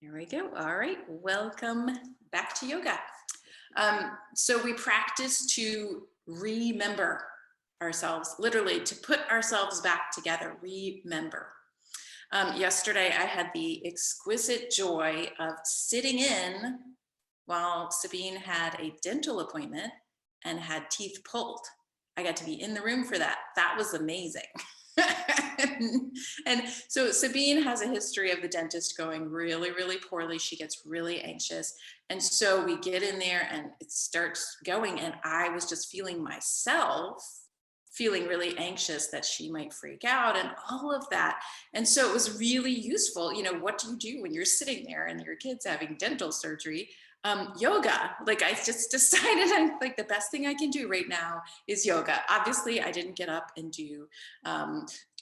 Here we go. All right. Welcome back to yoga. So we practice to remember ourselves, literally to put ourselves back together, remember. Yesterday, I had the exquisite joy of sitting in while Sabine had a dental appointment and had teeth pulled. I got to be in the room for that. That was amazing. and so Sabine has a history of the dentist going really, really poorly. She gets really anxious. And so we get in there and it starts going. And I was just feeling myself feeling really anxious that she might freak out and all of that. And so it was really useful. You know, what do you do when you're sitting there and your kid's having dental surgery? Yoga. Like I just decided I'm like the best thing I can do right now is yoga. Obviously, I didn't get up and do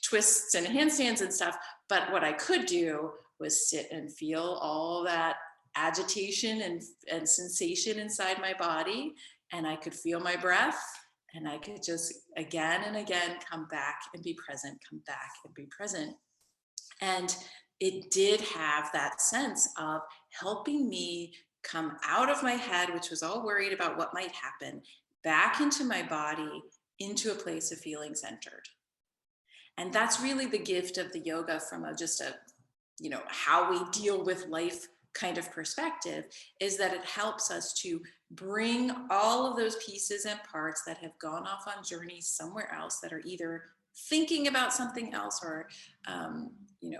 twists and handstands and stuff, but what I could do was sit and feel all that agitation and sensation inside my body, and I could feel my breath, and I could just again and again come back and be present, come back and be present. And it did have that sense of helping me come out of my head, which was all worried about what might happen, back into my body, into a place of feeling centered. And that's really the gift of the yoga from just a, how we deal with life kind of perspective, is that it helps us to bring all of those pieces and parts that have gone off on journeys somewhere else, that are either thinking about something else or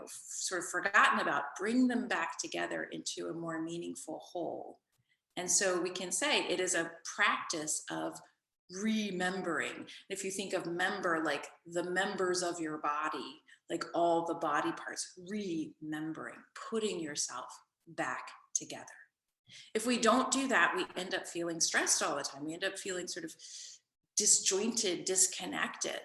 sort of forgotten about, bring them back together into a more meaningful whole. And so we can say it is a practice of remembering. If you think of member like the members of your body, like all the body parts, remembering, putting yourself back together. If we don't do that, we end up feeling stressed all the time. We end up feeling sort of disjointed, disconnected.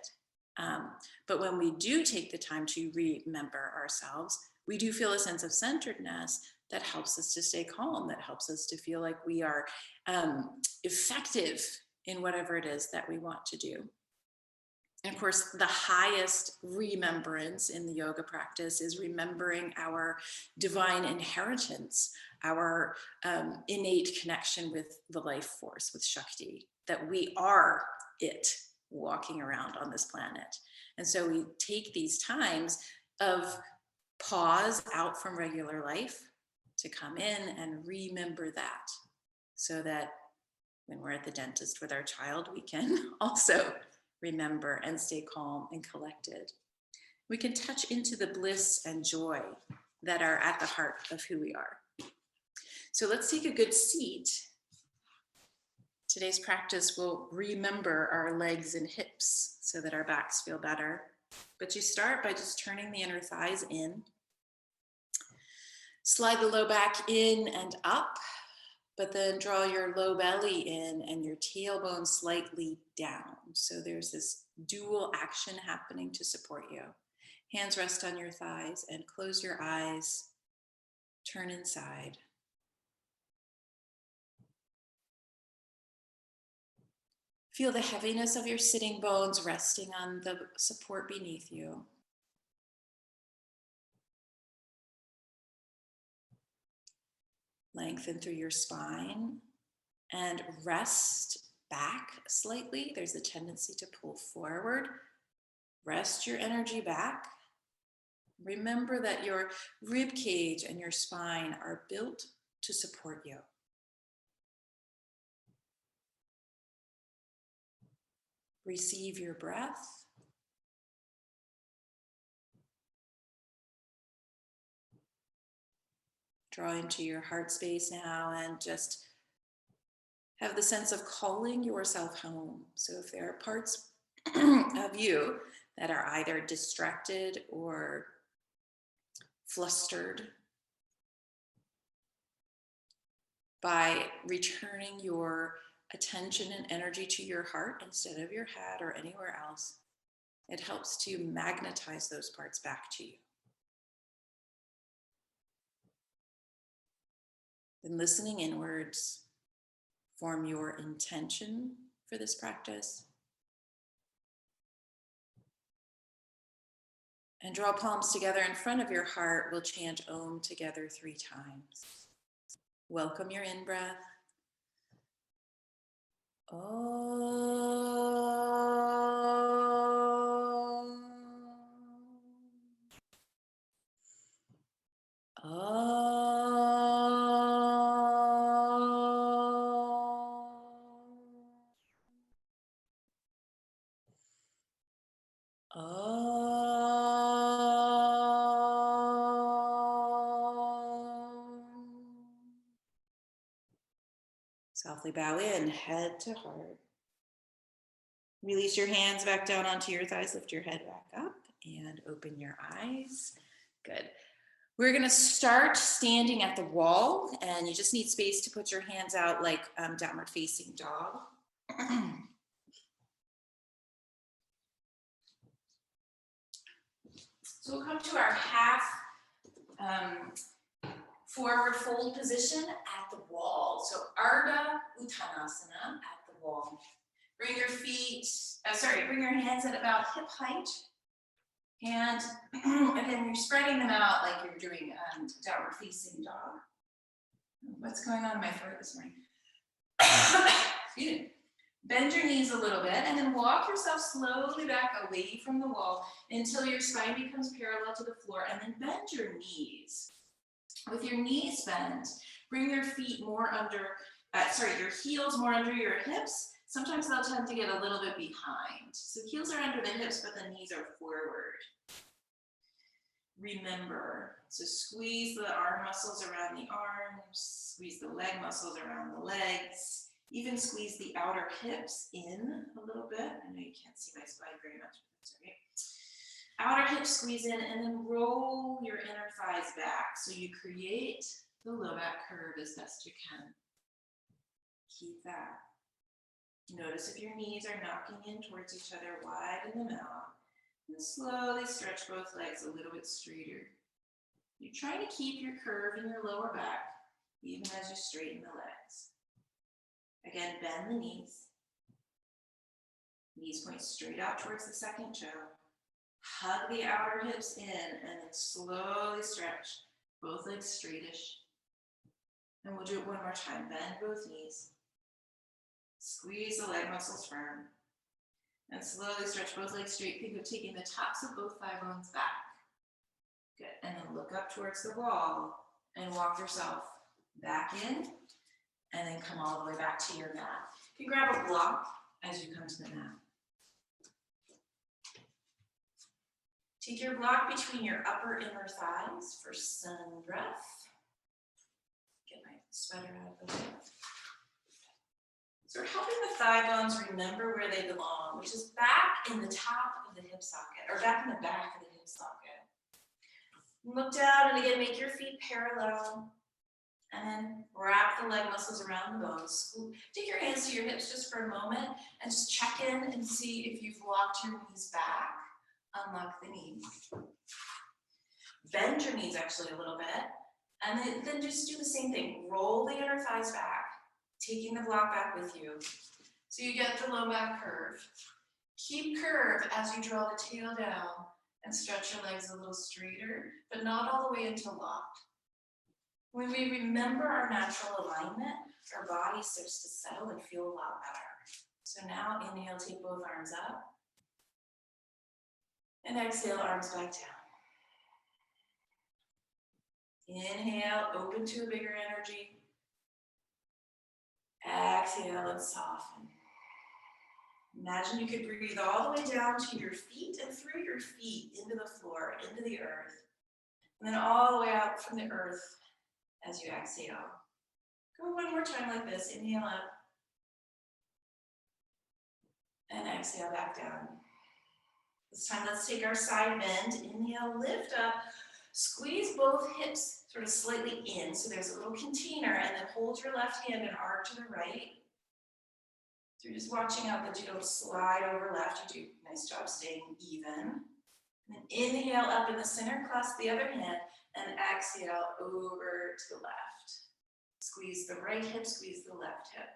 But when we do take the time to remember ourselves, we do feel a sense of centeredness that helps us to stay calm, that helps us to feel like we are effective in whatever it is that we want to do. And of course, the highest remembrance in the yoga practice is remembering our divine inheritance, our innate connection with the life force, with Shakti, that we are it walking around on this planet. And so we take these times of pause out from regular life to come in and remember that, so that when we're at the dentist with our child, we can also remember and stay calm and collected. We can touch into the bliss and joy that are at the heart of who we are. So let's take a good seat. Today's practice will remember our legs and hips so that our backs feel better. But you start by just turning the inner thighs in. Slide the low back in and up, but then draw your low belly in and your tailbone slightly down. So there's this dual action happening to support you. Hands rest on your thighs and close your eyes. Turn inside. Feel the heaviness of your sitting bones resting on the support beneath you. Lengthen through your spine and rest back slightly. There's a tendency to pull forward. Rest your energy back. Remember that your rib cage and your spine are built to support you. Receive your breath. Draw into your heart space now and just have the sense of calling yourself home. So if there are parts of you that are either distracted or flustered, by returning your attention and energy to your heart instead of your head or anywhere else, it helps to magnetize those parts back to you. Then listening inwards, form your intention for this practice. And draw palms together in front of your heart. We'll chant Om together 3 times. Welcome your in-breath. Om. Softly bow in, head to heart. Release your hands back down onto your thighs, lift your head back up and open your eyes. Good. We're gonna start standing at the wall, and you just need space to put your hands out like downward facing dog. So we'll come to our half forward fold position at the wall. So Ardha Uttanasana at the wall. Bring your bring your hands at about hip height. And again, you're spreading them out like you're doing downward facing dog. What's going on in my throat this morning? Excuse me. Bend your knees a little bit and then walk yourself slowly back away from the wall until your spine becomes parallel to the floor, and then bend your knees. With your knees bent, bring your feet more under, your heels more under your hips. Sometimes they'll tend to get a little bit behind. So heels are under the hips, but the knees are forward. Remember, so squeeze the arm muscles around the arms, squeeze the leg muscles around the legs, even squeeze the outer hips in a little bit. I know you can't see my spine very much, but that's okay. Outer hips squeeze in, and then roll your inner thighs back. So you create the low back curve as best you can. Keep that. Notice if your knees are knocking in towards each other, widen them out. And slowly stretch both legs a little bit straighter. You're trying to keep your curve in your lower back, even as you straighten the legs. Again, bend the knees. Knees point straight out towards the second toe. Hug the outer hips in, and then slowly stretch both legs straightish. And we'll do it one more time. Bend both knees. Squeeze the leg muscles firm. And slowly stretch both legs straight. Think of taking the tops of both thigh bones back. Good. And then look up towards the wall and walk yourself back in, and then come all the way back to your mat. You can grab a block as you come to the mat. Take your block between your upper inner thighs for sun breath. Get my sweater out of the way. So we're helping the thigh bones remember where they belong, which is back in the top of the hip socket, or back in the back of the hip socket. Look down, and again, make your feet parallel, and then wrap the leg muscles around the bones. Take your hands to your hips just for a moment, and just check in and see if you've locked your knees back. Unlock the knees. Bend your knees actually a little bit, and then just do the same thing. Roll the inner thighs back, taking the block back with you. So you get the low back curve. Keep curve as you draw the tail down and stretch your legs a little straighter, but not all the way into locked. When we remember our natural alignment, our body starts to settle and feel a lot better. So now inhale, take both arms up. And exhale, arms back down. Inhale, open to a bigger energy. Exhale and soften. Imagine you could breathe all the way down to your feet and through your feet into the floor, into the earth. And then all the way out from the earth as you exhale. Go one more time like this. Inhale up. And exhale back down. This time, let's take our side bend. Inhale, lift up. Squeeze both hips sort of slightly in, so there's a little container, and then hold your left hand and arc to the right. So you're just watching out that you don't slide over left. You do a nice job staying even. And then inhale up in the center, clasp the other hand, and exhale over to the left. Squeeze the right hip, squeeze the left hip.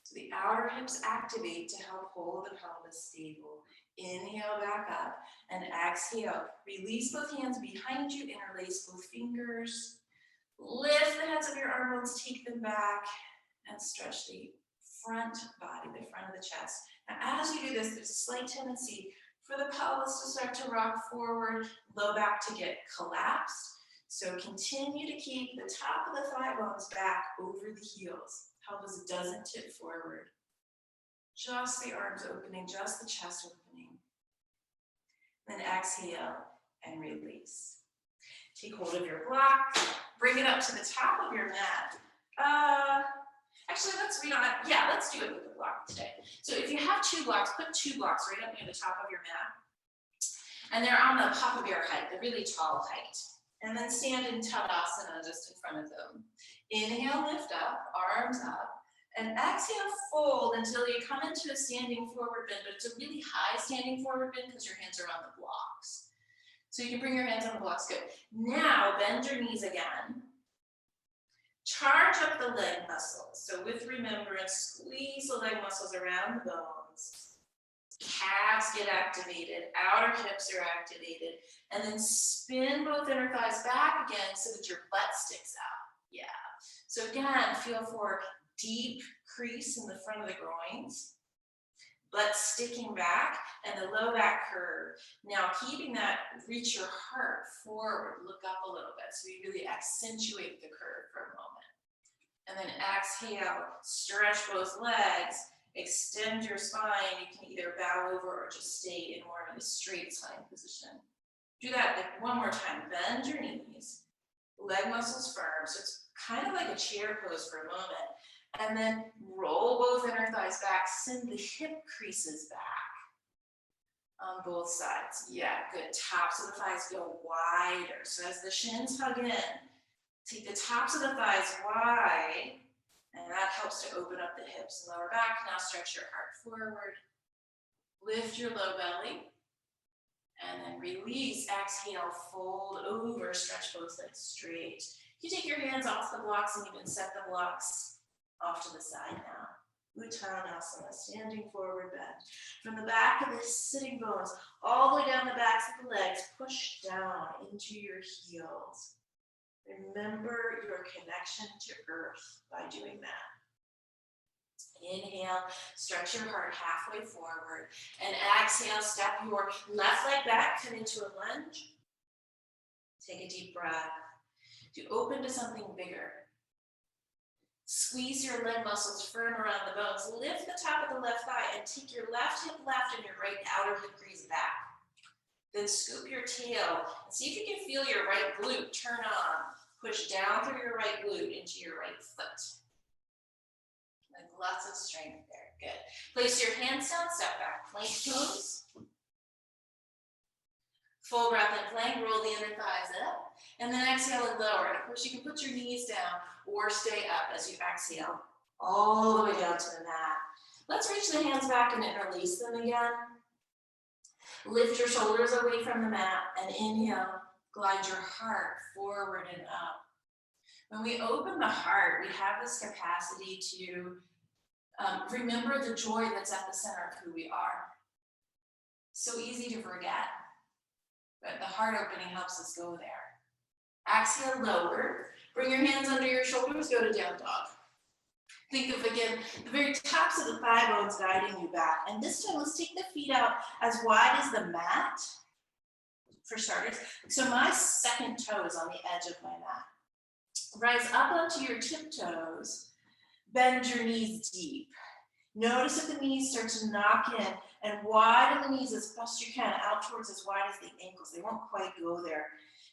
So the outer hips activate to help hold the pelvis stable. Inhale back up and exhale. Release both hands behind you, interlace both fingers. Lift the heads of your arm bones, take them back, and stretch the front body, the front of the chest. Now, as you do this, there's a slight tendency for the pelvis to start to rock forward, low back to get collapsed. So continue to keep the top of the thigh bones back over the heels. Pelvis doesn't tip forward. Just the arms opening, just the chest opening. Then exhale and release. Take hold of your block, bring it up to the top of your mat. Actually, let's do it with the block today. So if you have two blocks, put two blocks right up near the top of your mat. And they're on the top of your height, the really tall height. And then stand in Tadasana just in front of them. Inhale, lift up, arms up. And exhale, fold until you come into a standing forward bend, but it's a really high standing forward bend because your hands are on the blocks. So you can bring your hands on the blocks, good. Now, bend your knees again. Charge up the leg muscles. So with remembrance, squeeze the leg muscles around the bones. Calves get activated, outer hips are activated, and then spin both inner thighs back again so that your butt sticks out. Yeah. So again, feel for deep crease in the front of the groins, butt sticking back, and the low back curve. Now, keeping that, reach your heart forward, look up a little bit, so you really accentuate the curve for a moment. And then exhale, stretch both legs, extend your spine. You can either bow over or just stay in more of a straight spine position. Do that one more time. Bend your knees, leg muscles firm, so it's kind of like a chair pose for a moment. And then roll both inner thighs back, send the hip creases back on both sides. Yeah, good. Tops of the thighs go wider. So as the shins hug in, take the tops of the thighs wide, and that helps to open up the hips and lower back. Now stretch your heart forward. Lift your low belly, and then release. Exhale, fold over, stretch both legs straight. You take your hands off the blocks and you can set the blocks off to the side now. Uttanasana, standing forward bend. From the back of the sitting bones, all the way down the backs of the legs, push down into your heels. Remember your connection to earth by doing that. Inhale, stretch your heart halfway forward, and exhale, step your left leg back, come into a lunge. Take a deep breath. To open to something bigger. Squeeze your leg muscles firm around the bones. Lift the top of the left thigh and take your left hip left and your right outer hip crease back. Then scoop your tail and see if you can feel your right glute turn on. Push down through your right glute into your right foot. Like lots of strength there. Good. Place your hands down, step back, plank pose. Full breath in plank, roll the inner thighs up, and then exhale and lower. And of course, you can put your knees down or stay up as you exhale all the way down to the mat. Let's reach the hands back and interlace them again. Lift your shoulders away from the mat and inhale, glide your heart forward and up. When we open the heart, we have this capacity to remember the joy that's at the center of who we are. So easy to forget, but the heart opening helps us go there. Exhale, lower. Bring your hands under your shoulders, go to down dog. Think of, again, the very tops of the thigh bones guiding you back. And this time, let's take the feet out as wide as the mat, for starters. So my second toe is on the edge of my mat. Rise up onto your tiptoes. Bend your knees deep. Notice if the knees start to knock in, and widen the knees as best you can, out towards as wide as the ankles. They won't quite go there.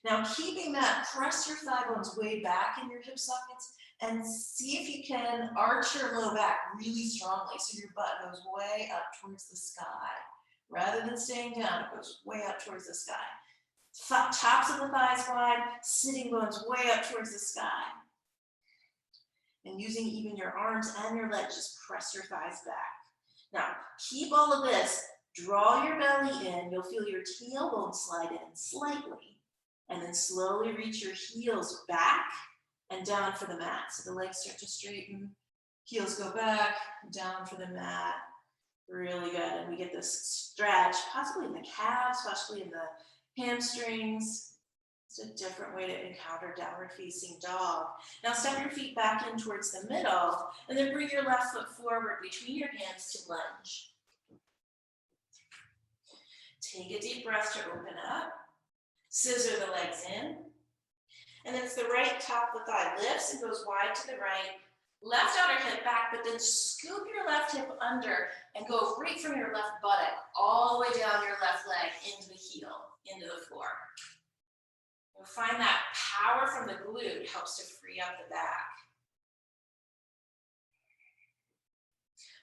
Now, keeping that, press your thigh bones way back in your hip sockets, and see if you can arch your low back really strongly so your butt goes way up towards the sky. Rather than staying down, it goes way up towards the sky. Tops of the thighs wide, sitting bones way up towards the sky. And using even your arms and your legs, just press your thighs back. Now, keep all of this. Draw your belly in. You'll feel your tailbone slide in slightly. And then slowly reach your heels back and down for the mat. So the legs start to straighten. Heels go back, down for the mat. Really good. And we get this stretch, possibly in the calves, possibly in the hamstrings. It's a different way to encounter downward facing dog. Now step your feet back in towards the middle and then bring your left foot forward between your hands to lunge. Take a deep breath to open up. Scissor the legs in. And then it's the right top of the thigh lifts and goes wide to the right. Left outer hip back, but then scoop your left hip under and go right from your left buttock all the way down your left leg into the heel, into the floor. You'll find that power from the glute helps to free up the back.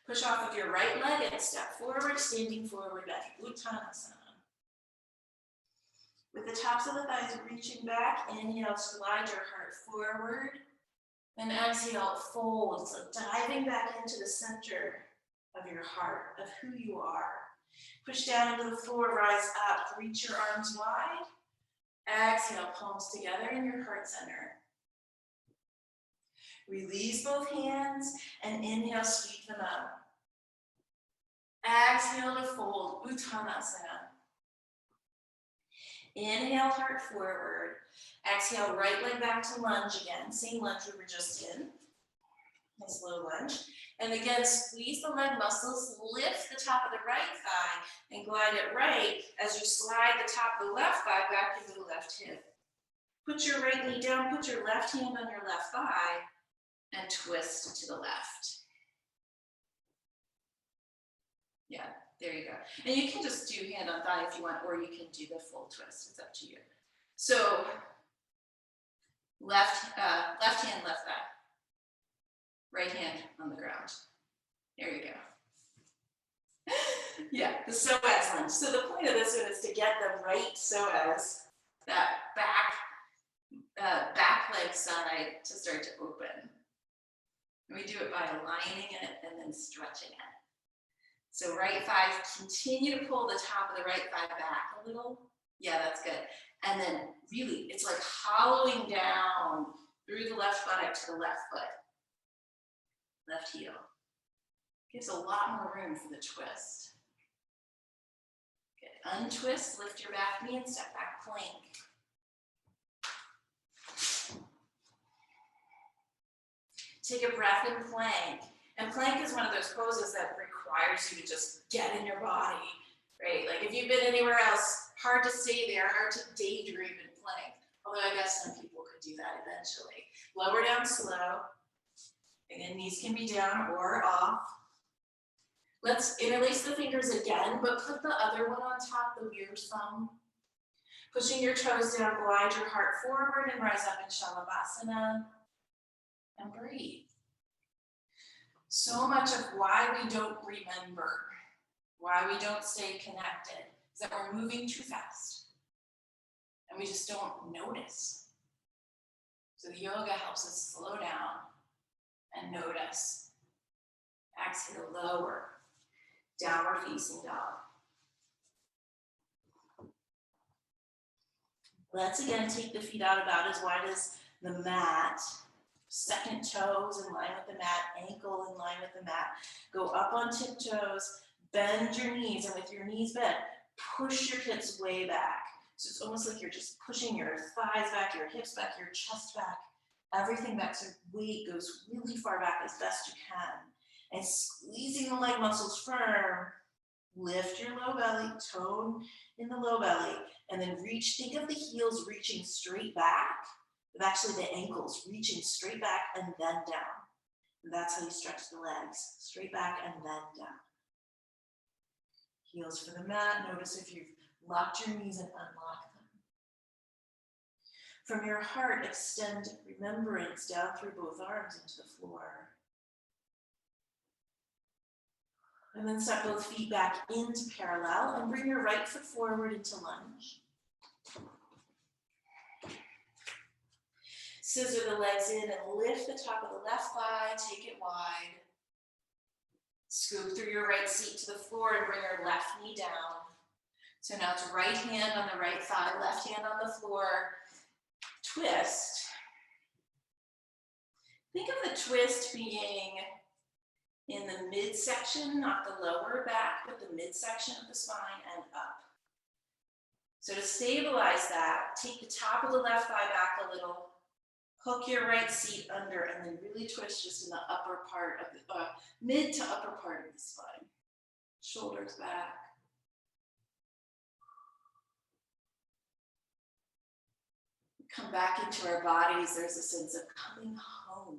Push off of your right leg and step forward, standing forward bend, Uttanasana. With the tops of the thighs reaching back, inhale, slide your heart forward. And exhale, fold, so diving back into the center of your heart, of who you are. Push down into the floor, rise up, reach your arms wide. Exhale, palms together in your heart center. Release both hands and inhale, sweep them up. Exhale to fold, Uttanasana. Inhale, heart forward. Exhale, right leg back to lunge again. Same lunge we were just in. Nice low lunge. And again, squeeze the leg muscles, lift the top of the right thigh, and glide it right as you slide the top of the left thigh back into the left hip. Put your right knee down, put your left hand on your left thigh, and twist to the left. Yeah, there you go. And you can just do hand on thigh if you want, or you can do the full twist. It's up to you. So, left hand, left thigh. Right hand on the ground. There you go. Yeah, the psoas lunge. So the point of this one is to get the right psoas, that back leg side, to start to open. And we do it by aligning it and then stretching it. So right thigh, continue to pull the top of the right thigh back a little. Yeah, that's good. And then really, it's like hollowing down through the left buttock to the left foot. Left heel. Gives a lot more room for the twist. Good. Untwist, lift your back knee and step back plank. Take a breath in plank. And plank is one of those poses that requires you to just get in your body, right? Like if you've been anywhere else, hard to stay there, hard to daydream in plank. Although I guess some people could do that eventually. Lower down slow. Again, knees can be down or off. Let's interlace the fingers again, but put the other one on top, the weird thumb. Pushing your toes down, glide your heart forward and rise up in Shalabhasana. And breathe. So much of why we don't remember, why we don't stay connected, is that we're moving too fast. And we just don't notice. So the yoga helps us slow down and notice. Exhale, lower. Downward facing dog. Let's again take the feet out about as wide as the mat. Second toes in line with the mat, ankle in line with the mat. Go up on tiptoes, bend your knees, and with your knees bent, push your hips way back. So it's almost like you're just pushing your thighs back, your hips back, your chest back, everything back, so weight goes really far back as best you can. And squeezing the leg muscles firm, lift your low belly, tone in the low belly, and then reach, think of the heels reaching straight back, but actually the ankles reaching straight back and then down. And that's how you stretch the legs, straight back and then down. Heels for the mat, notice if you've locked your knees and unlock them. From your heart, extend remembrance down through both arms into the floor. And then step both feet back into parallel and bring your right foot forward into lunge. Scissor the legs in and lift the top of the left thigh, take it wide. Scoop through your right seat to the floor and bring your left knee down. So now it's right hand on the right thigh, left hand on the floor. Twist. Think of the twist being in the midsection, not the lower back, but the midsection of the spine and up. So to stabilize that, take the top of the left thigh back a little, hook your right seat under, and then really twist just in the upper part of the, mid to upper part of the spine. Shoulders back. Come back into our bodies. There's a sense of coming home.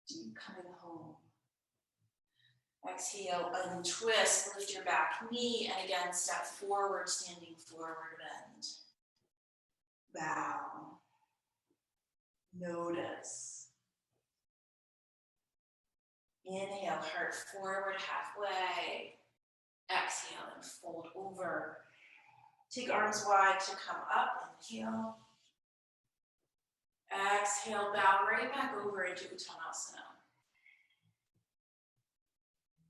Deep coming home. Exhale, untwist, lift your back knee, and again, step forward, standing forward, bend. Bow. Notice. Inhale, heart forward halfway. Exhale and fold over. Take arms wide to come up. Inhale. Exhale, bow right back over into Uttanasana.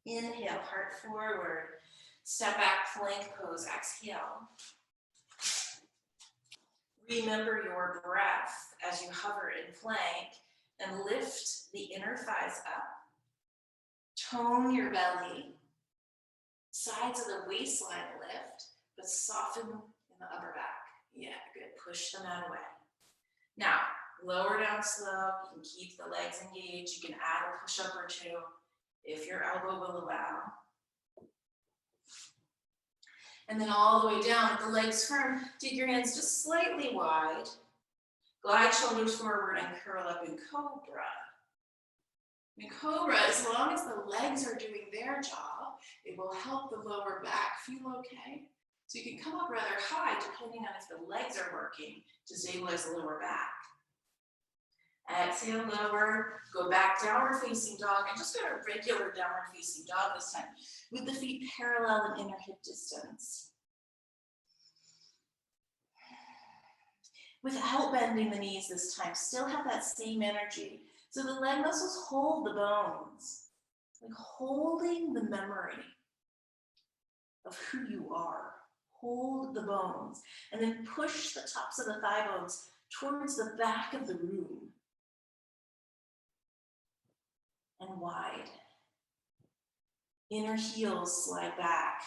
Inhale, heart forward. Step back, plank pose. Exhale. Remember your breath as you hover in plank and lift the inner thighs up. Tone your belly. Sides of the waistline lift, but soften in the upper back. Yeah, good. Push the mat away. Now, lower down slow. You can keep the legs engaged. You can add a push-up or two if your elbow will allow. And then all the way down with the legs firm, dig your hands just slightly wide. Glide shoulders forward and curl up in Cobra. In Cobra, as long as the legs are doing their job, it will help the lower back feel okay. So you can come up rather high depending on if the legs are working to stabilize the lower back. Exhale, lower, go back, downward facing dog, and just go to regular downward facing dog this time, with the feet parallel and inner hip distance. Without bending the knees this time, still have that same energy. So the leg muscles hold the bones, like holding the memory of who you are. Hold the bones, and then push the tops of the thigh bones towards the back of the room. And wide. Inner heels slide back.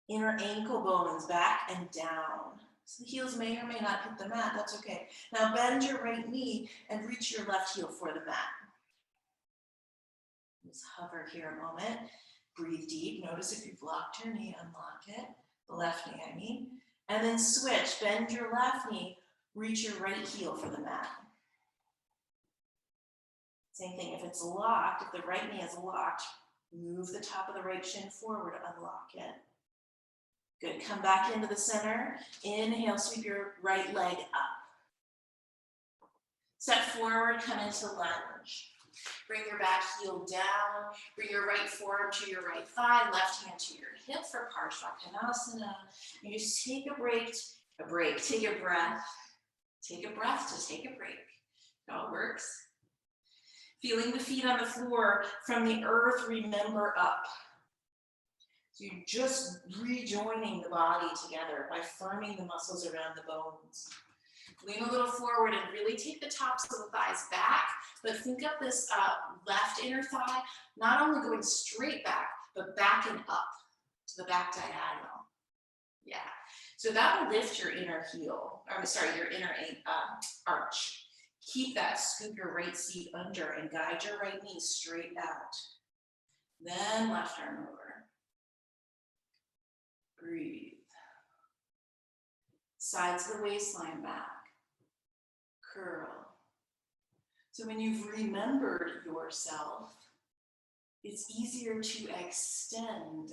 Inner ankle bones back and down. So the heels may or may not hit the mat, that's okay. Now bend your right knee and reach your left heel for the mat. Just hover here a moment. Breathe deep. Notice if you've locked your knee, unlock it. The left knee, I mean. And then switch. Bend your left knee, reach your right heel for the mat. Same thing, if it's locked, if the right knee is locked, move the top of the right shin forward, unlock it. Good, come back into the center. Inhale, sweep your right leg up. Step forward, come into lunge. Bring your back heel down. Bring your right forearm to your right thigh, left hand to your hip for Parsvakonasana. You just take a break, take a breath. Take a breath to take a break. How it works. Feeling the feet on the floor from the earth, remember up. So you're just rejoining the body together by firming the muscles around the bones. Lean a little forward and really take the tops of the thighs back, but think of this left inner thigh, not only going straight back, but back and up to the back diagonal. Yeah, so that will lift your inner heel, your inner arch. Keep that, scoop your right seat under and guide your right knee straight out. Then left arm over. Breathe. Sides of the waistline back. Curl. So when you've remembered yourself, it's easier to extend.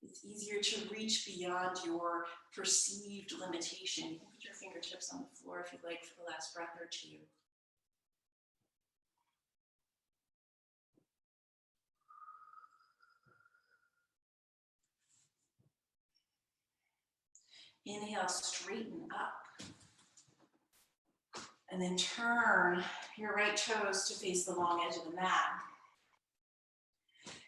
It's easier to reach beyond your perceived limitation. You can put your fingertips on the floor if you'd like for the last breath or two. Inhale, straighten up. And then turn your right toes to face the long edge of the mat.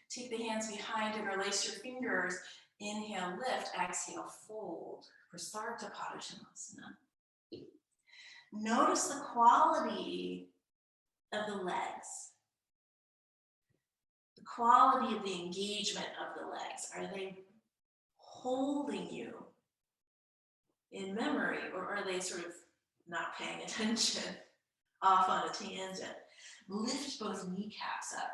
Take the hands behind, interlace your fingers. Inhale, lift. Exhale, fold for Prasarita Padottanasana. Notice the quality of the legs. the quality of the engagement of the legs. Are they holding you in memory, or are they sort of not paying attention, off on a tangent? Lift both kneecaps up.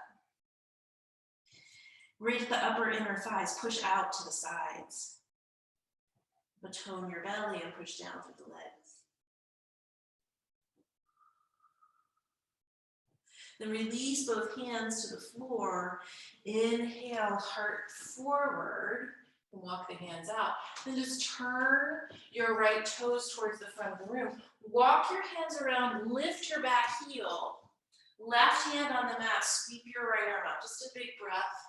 Raise the upper inner thighs, push out to the sides. But tone your belly and push down through the legs. Then release both hands to the floor. Inhale, heart forward. And walk the hands out. Then just turn your right toes towards the front of the room. Walk your hands around, lift your back heel. Left hand on the mat, sweep your right arm up. Just a big breath.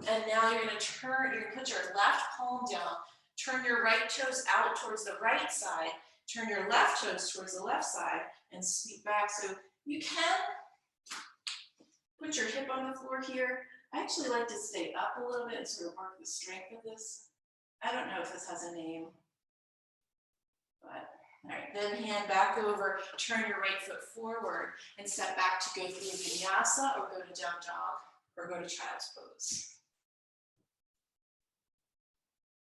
And now you're going to put your left palm down. Turn your right toes out towards the right side. Turn your left toes towards the left side and sweep back. So you can put your hip on the floor here. I actually like to stay up a little bit and sort of work the strength of this. I don't know if this has a name, but all right, then hand back over, turn your right foot forward and step back to go through vinyasa or go to down dog or go to child's pose.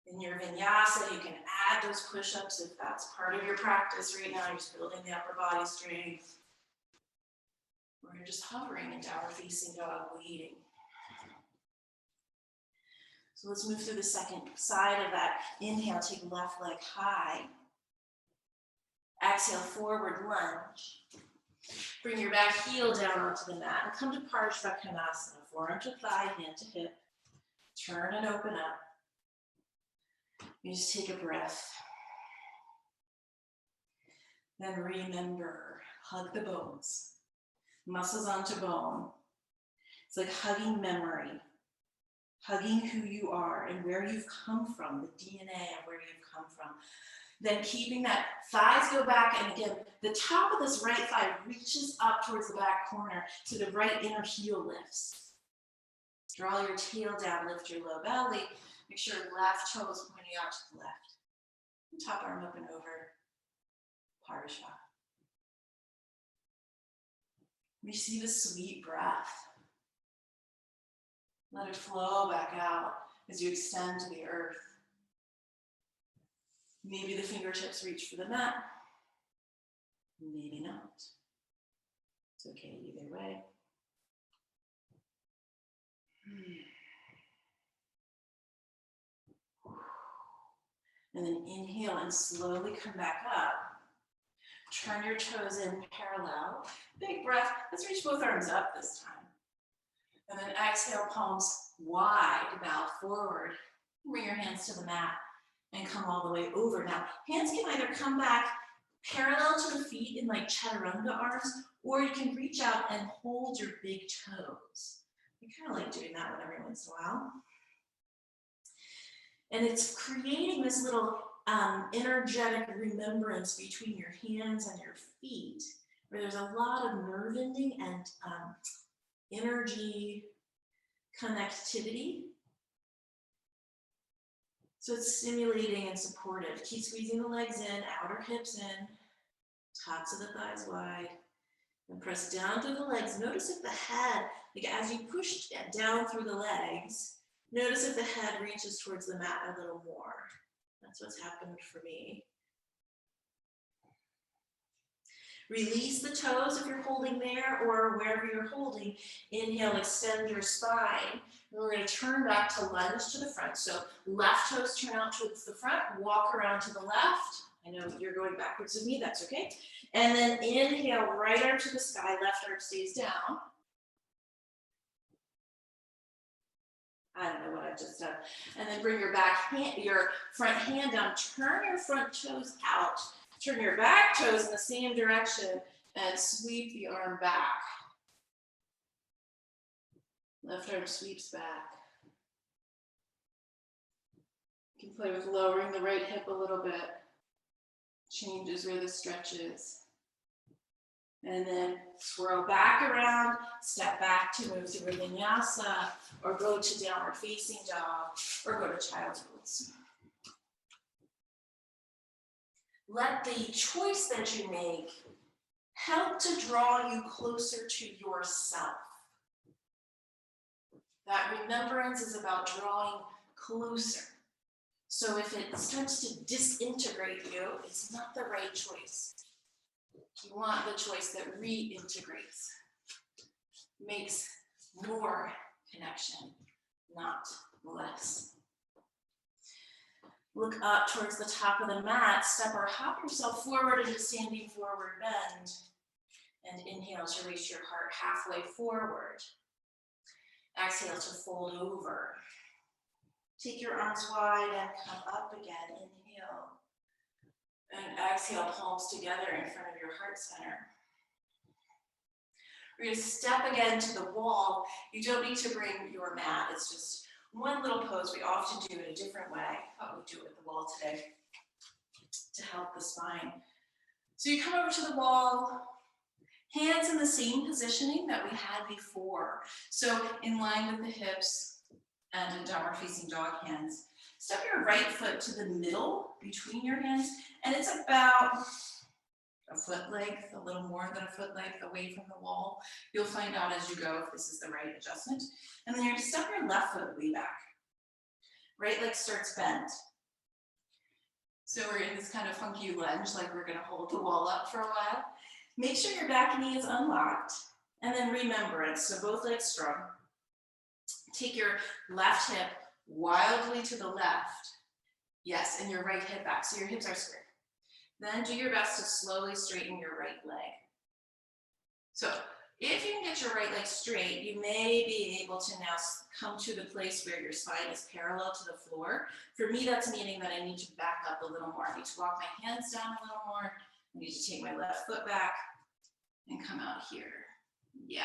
In your vinyasa, you can add those push-ups if that's part of your practice right now. You're just building the upper body strength. Or you're just hovering in downward facing dog, waiting. So let's move through the second side of that. Inhale, take left leg high. Exhale, forward lunge. Bring your back heel down onto the mat and come to Parsvakonasana, forearm to thigh, hand to hip. Turn and open up. You just take a breath. Then remember, hug the bones. Muscles onto bone. It's like hugging memory. Hugging who you are and where you've come from, the DNA of where you've come from. Then keeping that, thighs go back, and again, the top of this right thigh reaches up towards the back corner, so the right inner heel lifts. Draw your tail down, lift your low belly, make sure left toe is pointing out to the left. And top arm up and over, Parashva. Receive a sweet breath. Let it flow back out as you extend to the earth. Maybe the fingertips reach for the mat. Maybe not. It's okay either way. And then inhale and slowly come back up. Turn your toes in parallel. Big breath. Let's reach both arms up this time. And then exhale, palms wide, bow forward. Bring your hands to the mat and come all the way over. Now, hands can either come back parallel to the feet in like chaturanga arms, or you can reach out and hold your big toes. I kind of like doing that one every once in a while. And it's creating this little energetic remembrance between your hands and your feet, where there's a lot of nerve ending and energy connectivity. So it's stimulating and supportive. Keep squeezing the legs in, outer hips in, tops of the thighs wide, and press down through the legs. Notice if the head, like as you push down through the legs, notice if the head reaches towards the mat a little more. That's what's happened for me. Release the toes if you're holding there or wherever you're holding. Inhale, extend your spine. And we're going to turn back to lunge to the front. So left toes turn out towards the front, walk around to the left. I know you're going backwards with me, that's okay. And then inhale, right arm to the sky, left arm stays down. I don't know what I've just done. And then bring your your front hand down, turn your front toes out. Turn your back toes in the same direction and sweep the arm back. Left arm sweeps back. You can play with lowering the right hip a little bit. Changes where the stretch is. And then swirl back around, step back to move through a vinyasa, or go to downward facing dog, or go to child's pose. Let the choice that you make help to draw you closer to yourself. That remembrance is about drawing closer. So if it starts to disintegrate you, it's not the right choice. You want the choice that reintegrates, makes more connection, not less. Look up towards the top of the mat, step or hop yourself forward into standing forward bend, and inhale to reach your heart halfway forward. Exhale to fold over. Take your arms wide and come up again, inhale. And exhale, palms together in front of your heart center. We're going to step again to the wall. You don't need to bring your mat. It's just one little pose. We often do it a different way. I thought we'd do it at the wall today to help the spine. So you come over to the wall, hands in the same positioning that we had before. So in line with the hips and in downward facing dog hands. Step your right foot to the middle between your hands, and it's about a foot length, a little more than a foot length away from the wall. You'll find out as you go if this is the right adjustment. And then you're going to step your left foot way back. Right leg starts bent. So we're in this kind of funky lunge, like we're going to hold the wall up for a while. Make sure your back knee is unlocked, and then remembrance, so both legs strong. Take your left hip wildly to the left. Yes, and your right hip back, so your hips are square. Then do your best to slowly straighten your right leg. So if you can get your right leg straight, you may be able to now come to the place where your spine is parallel to the floor. For me, that's meaning that I need to back up a little more. I need to walk my hands down a little more. I need to take my left foot back and come out here. Yeah,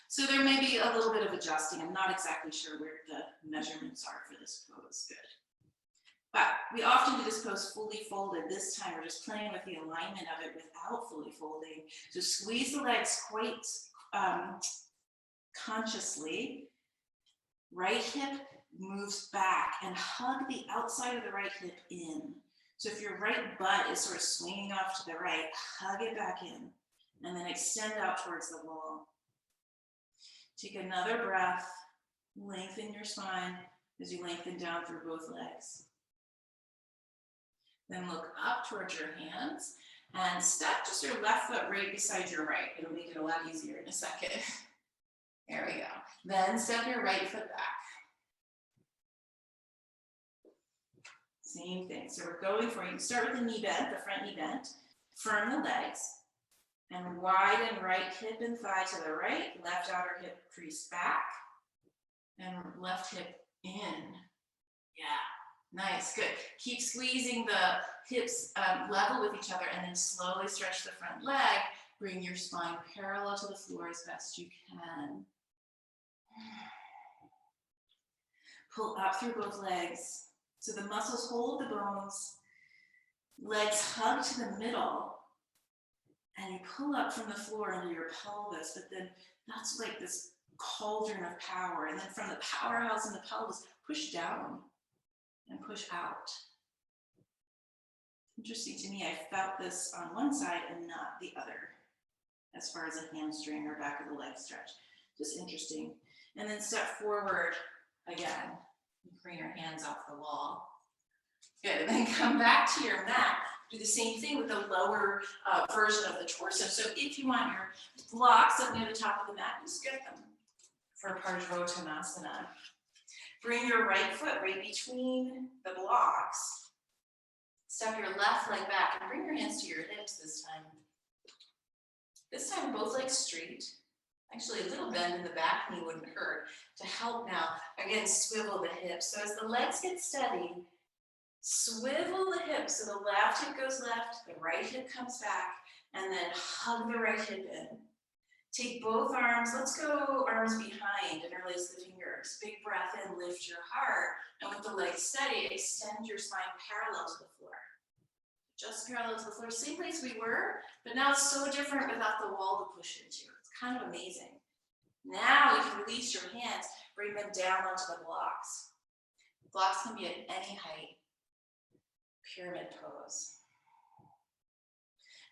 so there may be a little bit of adjusting. I'm not exactly sure where the measurements are for this pose. Good. But we often do this pose fully folded. This time we're just playing with the alignment of it without fully folding. So squeeze the legs quite consciously. Right hip moves back and hug the outside of the right hip in. So if your right butt is sort of swinging off to the right, hug it back in and then extend out towards the wall. Take another breath, lengthen your spine as you lengthen down through both legs. Then look up towards your hands and step just your left foot right beside your right. It'll make it a lot easier in a second. There we go. Then step your right foot back. Same thing. So we're going for it. You start with the knee bent, the front knee bent. Firm the legs. And widen right hip and thigh to the right. Left outer hip crease back. And left hip in. Yeah. Nice, good. Keep squeezing the hips level with each other and then slowly stretch the front leg. Bring your spine parallel to the floor as best you can. Pull up through both legs. So the muscles hold the bones. Legs hug to the middle. And you pull up from the floor into your pelvis, but then that's like this cauldron of power. And then from the powerhouse in the pelvis, push down and push out. Interesting to me, I felt this on one side and not the other, as far as a hamstring or back of the leg stretch. Just interesting. And then step forward again. Bring your hands off the wall. Good, and then come back to your mat. Do the same thing with the lower version of the torso. So if you want your blocks up near the top of the mat, just get them for Parsvottanasana. Bring your right foot right between the blocks. Step your left leg back and bring your hands to your hips this time. This time both legs straight. Actually, a little bend in the back knee wouldn't hurt. To help now, again, swivel the hips. So as the legs get steady, swivel the hips. So the left hip goes left, the right hip comes back, and then hug the right hip in. Take both arms, let's go arms behind, interlace the fingers. Big breath in, lift your heart. And with the legs steady, extend your spine parallel to the floor. Just parallel to the floor, same place we were, but now it's so different without the wall to push into. It's kind of amazing. Now you can release your hands, bring them down onto the blocks. Blocks can be at any height. Pyramid pose.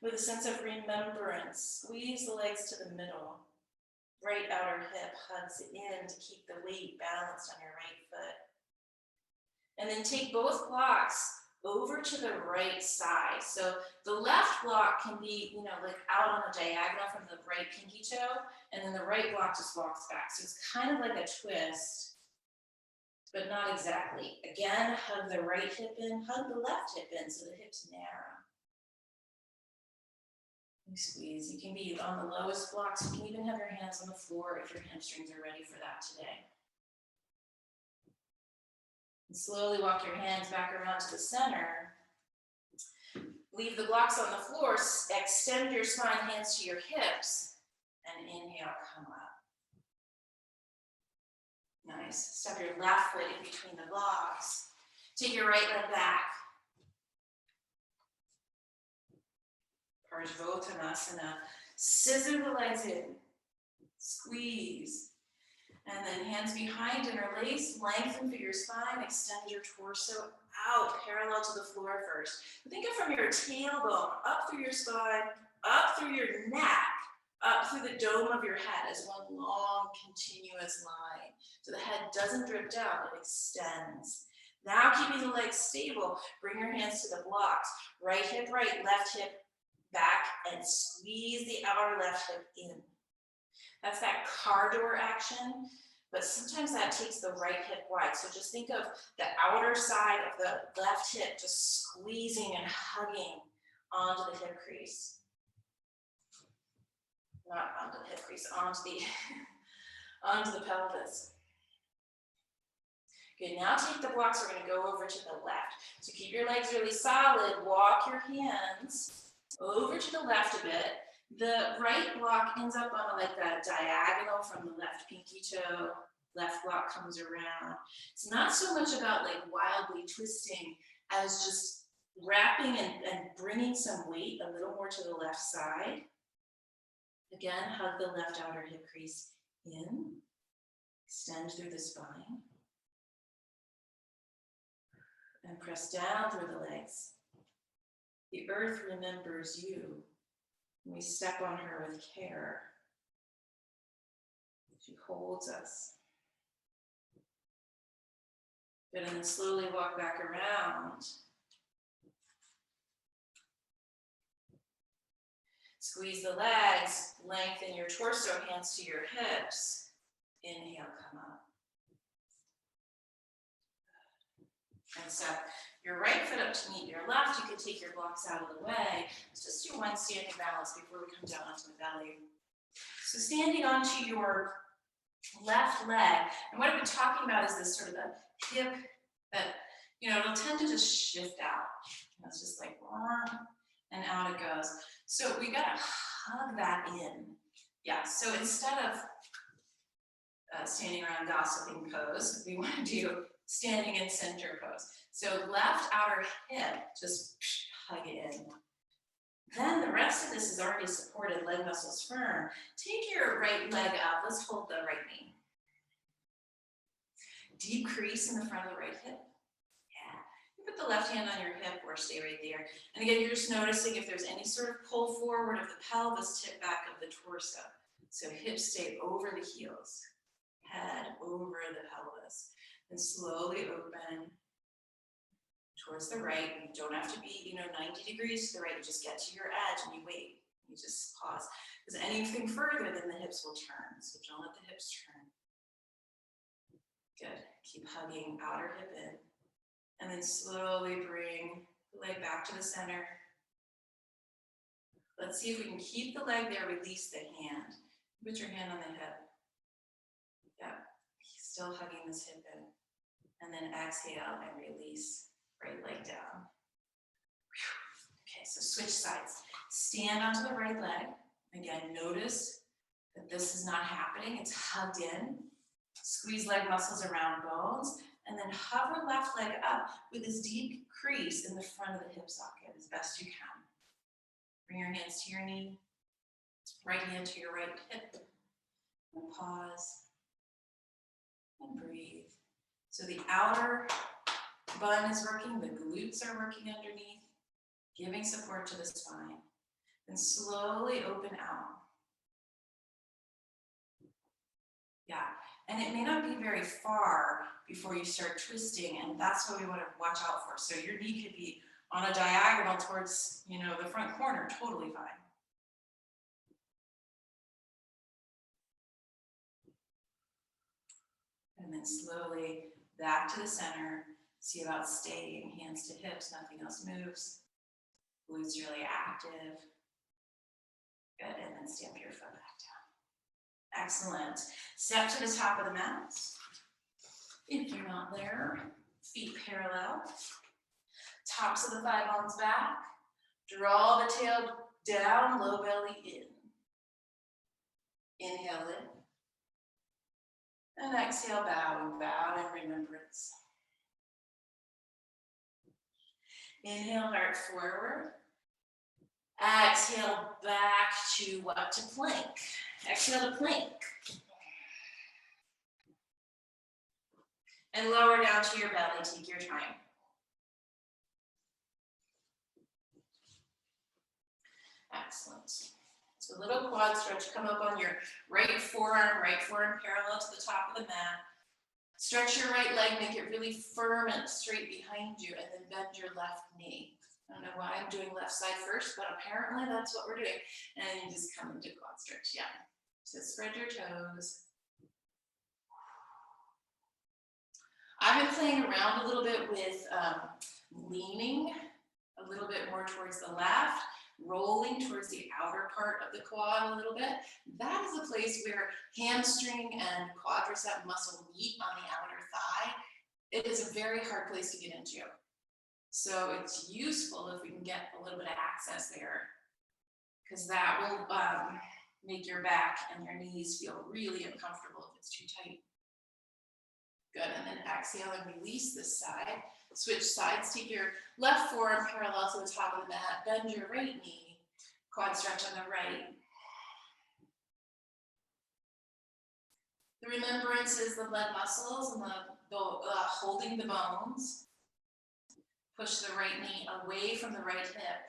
With a sense of remembrance, squeeze the legs to the middle. right outer hip hugs in to keep the weight balanced on your right foot. And then take both blocks over to the right side. So the left block can be, like out on a diagonal from the right pinky toe, and then the right block just walks back. So it's kind of like a twist, but not exactly. Again, hug the right hip in, hug the left hip in so the hips narrow. You squeeze. You can be on the lowest blocks. You can even have your hands on the floor if your hamstrings are ready for that today. And slowly walk your hands back around to the center. Leave the blocks on the floor. Extend your spine, hands to your hips. And inhale, come up. Nice. Step your left foot in between the blocks. Take your right leg back. Parsvottanasana. Scissor the legs in. Squeeze. And then hands behind, interlace, lengthen through your spine, extend your torso out, parallel to the floor first. Think of from your tailbone, up through your spine, up through your neck, up through the dome of your head as one long, continuous line. So the head doesn't drip down, it extends. Now keeping the legs stable, bring your hands to the blocks. Right hip right, left hip back, and squeeze the outer left hip in. That's that car door action, but sometimes that takes the right hip wide. So just think of the outer side of the left hip just squeezing and hugging onto the hip crease. Not onto the hip crease, onto the pelvis. Good, now take the blocks, we're gonna go over to the left. So keep your legs really solid, walk your hands over to the left a bit. The right block ends up on like a diagonal from the left pinky toe. Left block comes around. It's not so much about like wildly twisting as just wrapping and bringing some weight a little more to the left side. Again, hug the left outer hip crease in. Extend through the spine. And press down through the legs. The earth remembers you. We step on her with care. She holds us. Good, and then slowly walk back around. Squeeze the legs, lengthen your torso, hands to your hips. Inhale, come up. And step your right foot up to meet your left. You can take your blocks out of the way. Let's just do one standing balance before we come down onto the belly. So standing onto your left leg, and what I've been talking about is this sort of a hip that, it'll tend to just shift out. It's just like, and out it goes. So we gotta hug that in. Yeah, so instead of standing around gossiping pose, we wanna do standing in center pose. So left outer hip, just hug it in. Then the rest of this is already supported, leg muscles firm. Take your right leg up, let's hold the right knee. Deep crease in the front of the right hip. Yeah, you put the left hand on your hip or stay right there. And again, you're just noticing if there's any sort of pull forward of the pelvis, tip back of the torso. So hips stay over the heels, head over the pelvis. And slowly open towards the right. You don't have to be, 90 degrees to the right. You just get to your edge and you wait. You just pause. Because anything further, then the hips will turn. So don't let the hips turn. Good. Keep hugging outer hip in. And then slowly bring the leg back to the center. Let's see if we can keep the leg there, release the hand. Put your hand on the hip. Yeah. Still hugging this hip in. And then exhale and release, right leg down. Okay, so switch sides. Stand onto the right leg. Again, notice that this is not happening. It's hugged in. Squeeze leg muscles around bones. And then hover left leg up with this deep crease in the front of the hip socket as best you can. Bring your hands to your knee. Right hand to your right hip. And pause. And breathe. So the outer bun is working, the glutes are working underneath, giving support to the spine. Then slowly open out. And it may not be very far before you start twisting, and that's what we want to watch out for. So your knee could be on a diagonal towards, you know, the front corner, totally fine. And then slowly back to the center. See about staying, hands to hips, nothing else moves. Glutes really active. Good, and then stamp your foot back down. Excellent. Step to the top of the mat. If you're not there, feet parallel. Tops of the thigh bones back. Draw the tail down, low belly in. Inhale in. And exhale, bow and bow in remembrance. Inhale, heart forward. Exhale, back to up to plank. Exhale to plank. And lower down to your belly, take your time. Excellent. So a little quad stretch, come up on your right forearm parallel to the top of the mat. Stretch your right leg, make it really firm and straight behind you, and then bend your left knee. I don't know why I'm doing left side first, but apparently that's what we're doing. And then you just come into quad stretch, yeah. So spread your toes. I've been playing around a little bit with leaning a little bit more towards the left, rolling towards the outer part of the quad a little bit. That is a place where hamstring and quadricep muscle meet on the outer thigh. It is a very hard place to get into. So it's useful if we can get a little bit of access there, because that will make your back and your knees feel really uncomfortable if it's too tight. Good, and then exhale and release this side. Switch sides, take your left forearm parallel to the top of the mat, bend your right knee, quad stretch on the right. The remembrance is the leg muscles and the holding the bones. Push the right knee away from the right hip.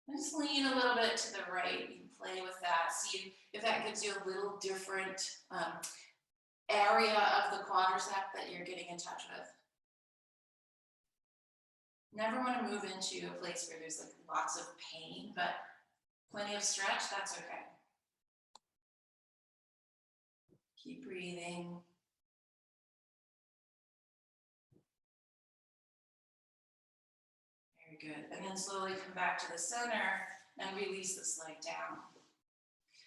And just lean a little bit to the right. You can play with that. See if that gives you a little different area of the quadricep that you're getting in touch with. Never want to move into a place where there's like lots of pain, but plenty of stretch, that's okay. Keep breathing. Very good. And then slowly come back to the center and release this leg down.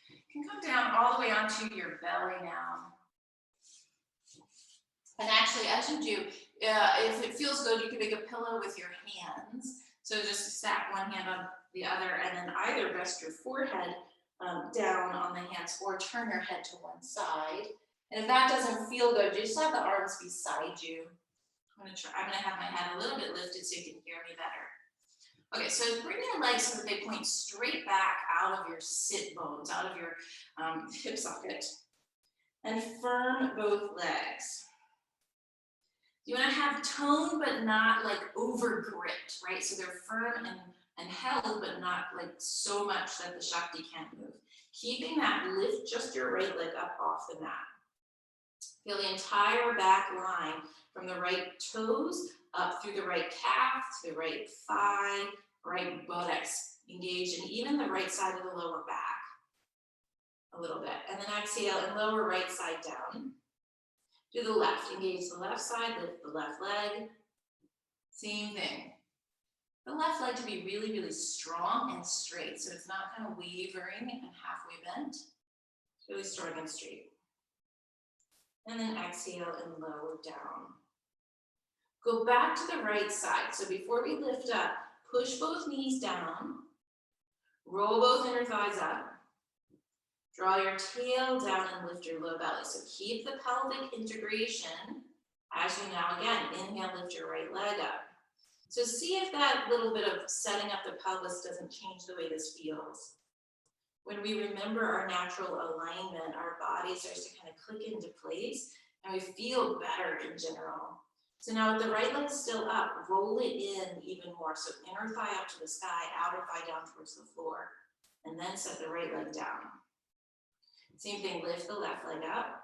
You can come down all the way onto your belly now. And actually, as you do, if it feels good, you can make a pillow with your hands. So just stack one hand on the other, and then either rest your forehead down on the hands or turn your head to one side. And if that doesn't feel good, just have the arms beside you. I'm gonna have my head a little bit lifted so you can hear me better. Okay, so bring your legs so that they point straight back out of your sit bones, out of your hip socket, and firm both legs. You want to have tone, but not like over grit, right? So they're firm and held, but not like so much that the Shakti can't move. Keeping that, lift just your right leg up off the mat. Feel the entire back line from the right toes up through the right calf, to the right thigh, right buttocks engaged, and even the right side of the lower back a little bit. And then exhale and lower right side down. Do the left, engage the left side, lift the left leg. Same thing. The left leg to be really, really strong and straight, so it's not kind of wavering and halfway bent. It's really strong and straight. And then exhale and lower down. Go back to the right side. So before we lift up, push both knees down, roll both inner thighs up. Draw your tail down and lift your low belly. So keep the pelvic integration as you now again, inhale, lift your right leg up. So see if that little bit of setting up the pelvis doesn't change the way this feels. When we remember our natural alignment, our body starts to kind of click into place and we feel better in general. So now with the right leg still up, roll it in even more. So inner thigh up to the sky, outer thigh down towards the floor, and then set the right leg down. Same thing, lift the left leg up.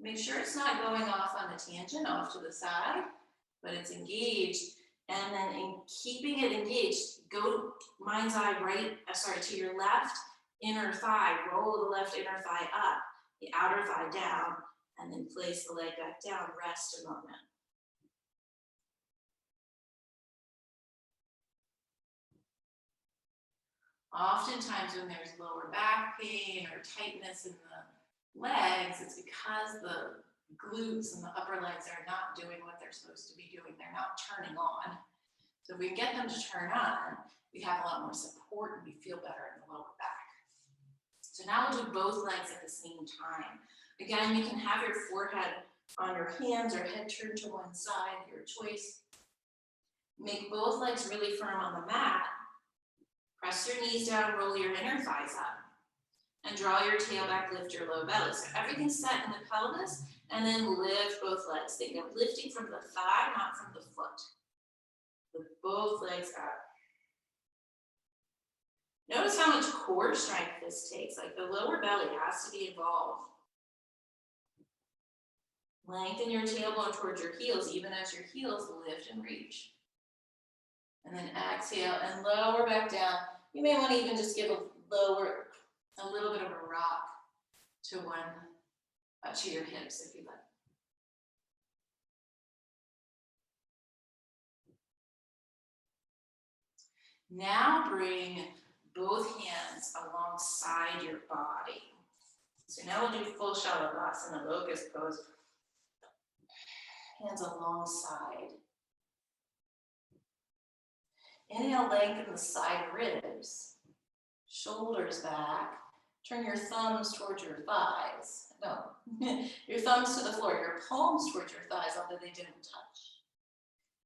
Make sure it's not going off on a tangent off to the side, but it's engaged. And then in keeping it engaged, go mind's eye to your left inner thigh, roll the left inner thigh up, the outer thigh down, and then place the leg back down, rest a moment. Oftentimes when there's lower back pain or tightness in the legs, it's because the glutes and the upper legs are not doing what they're supposed to be doing. They're not turning on. So if we get them to turn on, we have a lot more support and we feel better in the lower back. So now we'll do both legs at the same time. Again, you can have your forehead on your hands or head turned to one side, your choice. Make both legs really firm on the mat. Press your knees down, roll your inner thighs up, and draw your tail back, lift your low belly. So everything's set in the pelvis, and then lift both legs. Think of lifting from the thigh, not from the foot. Lift both legs up. Notice how much core strength this takes, like the lower belly has to be involved. Lengthen your tailbone towards your heels, even as your heels lift and reach. And then exhale and lower back down. You may want to even just give a little bit of a rock to your hips if you like. Now bring both hands alongside your body. So now we'll do full Shalabhasana, locust pose. Hands alongside. Inhale, lengthen the side ribs, shoulders back. Turn your thumbs towards your thighs. No, your thumbs to the floor, your palms towards your thighs, although they didn't touch.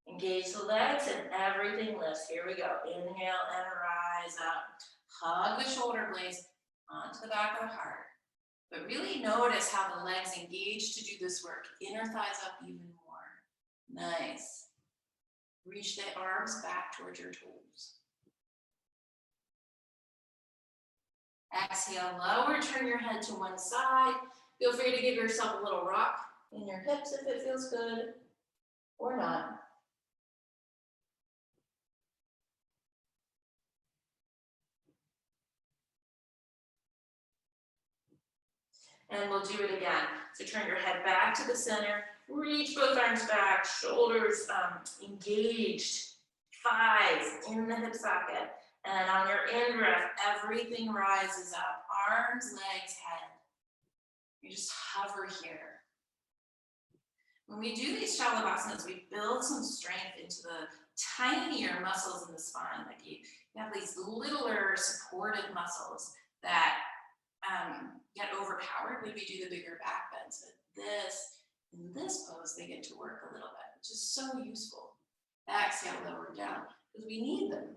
Engage the legs and everything lifts. Here we go. Inhale and rise up. Hug the shoulder blades onto the back of the heart. But really notice how the legs engage to do this work. Inner thighs up even more. Nice. Reach the arms back towards your toes. Exhale, lower, turn your head to one side. Feel free to give yourself a little rock in your hips if it feels good, or not. And we'll do it again. So turn your head back to the center, reach both arms back, shoulders engaged, thighs in the hip socket. And on your in-breath, everything rises up, arms, legs, head. You just hover here. When we do these Shalabhasanas, we build some strength into the tinier muscles in the spine. Like you have these littler supportive muscles that get overpowered when we do the bigger back bends. But in this pose, they get to work a little bit, which is so useful. Exhale, lower down, because we need them.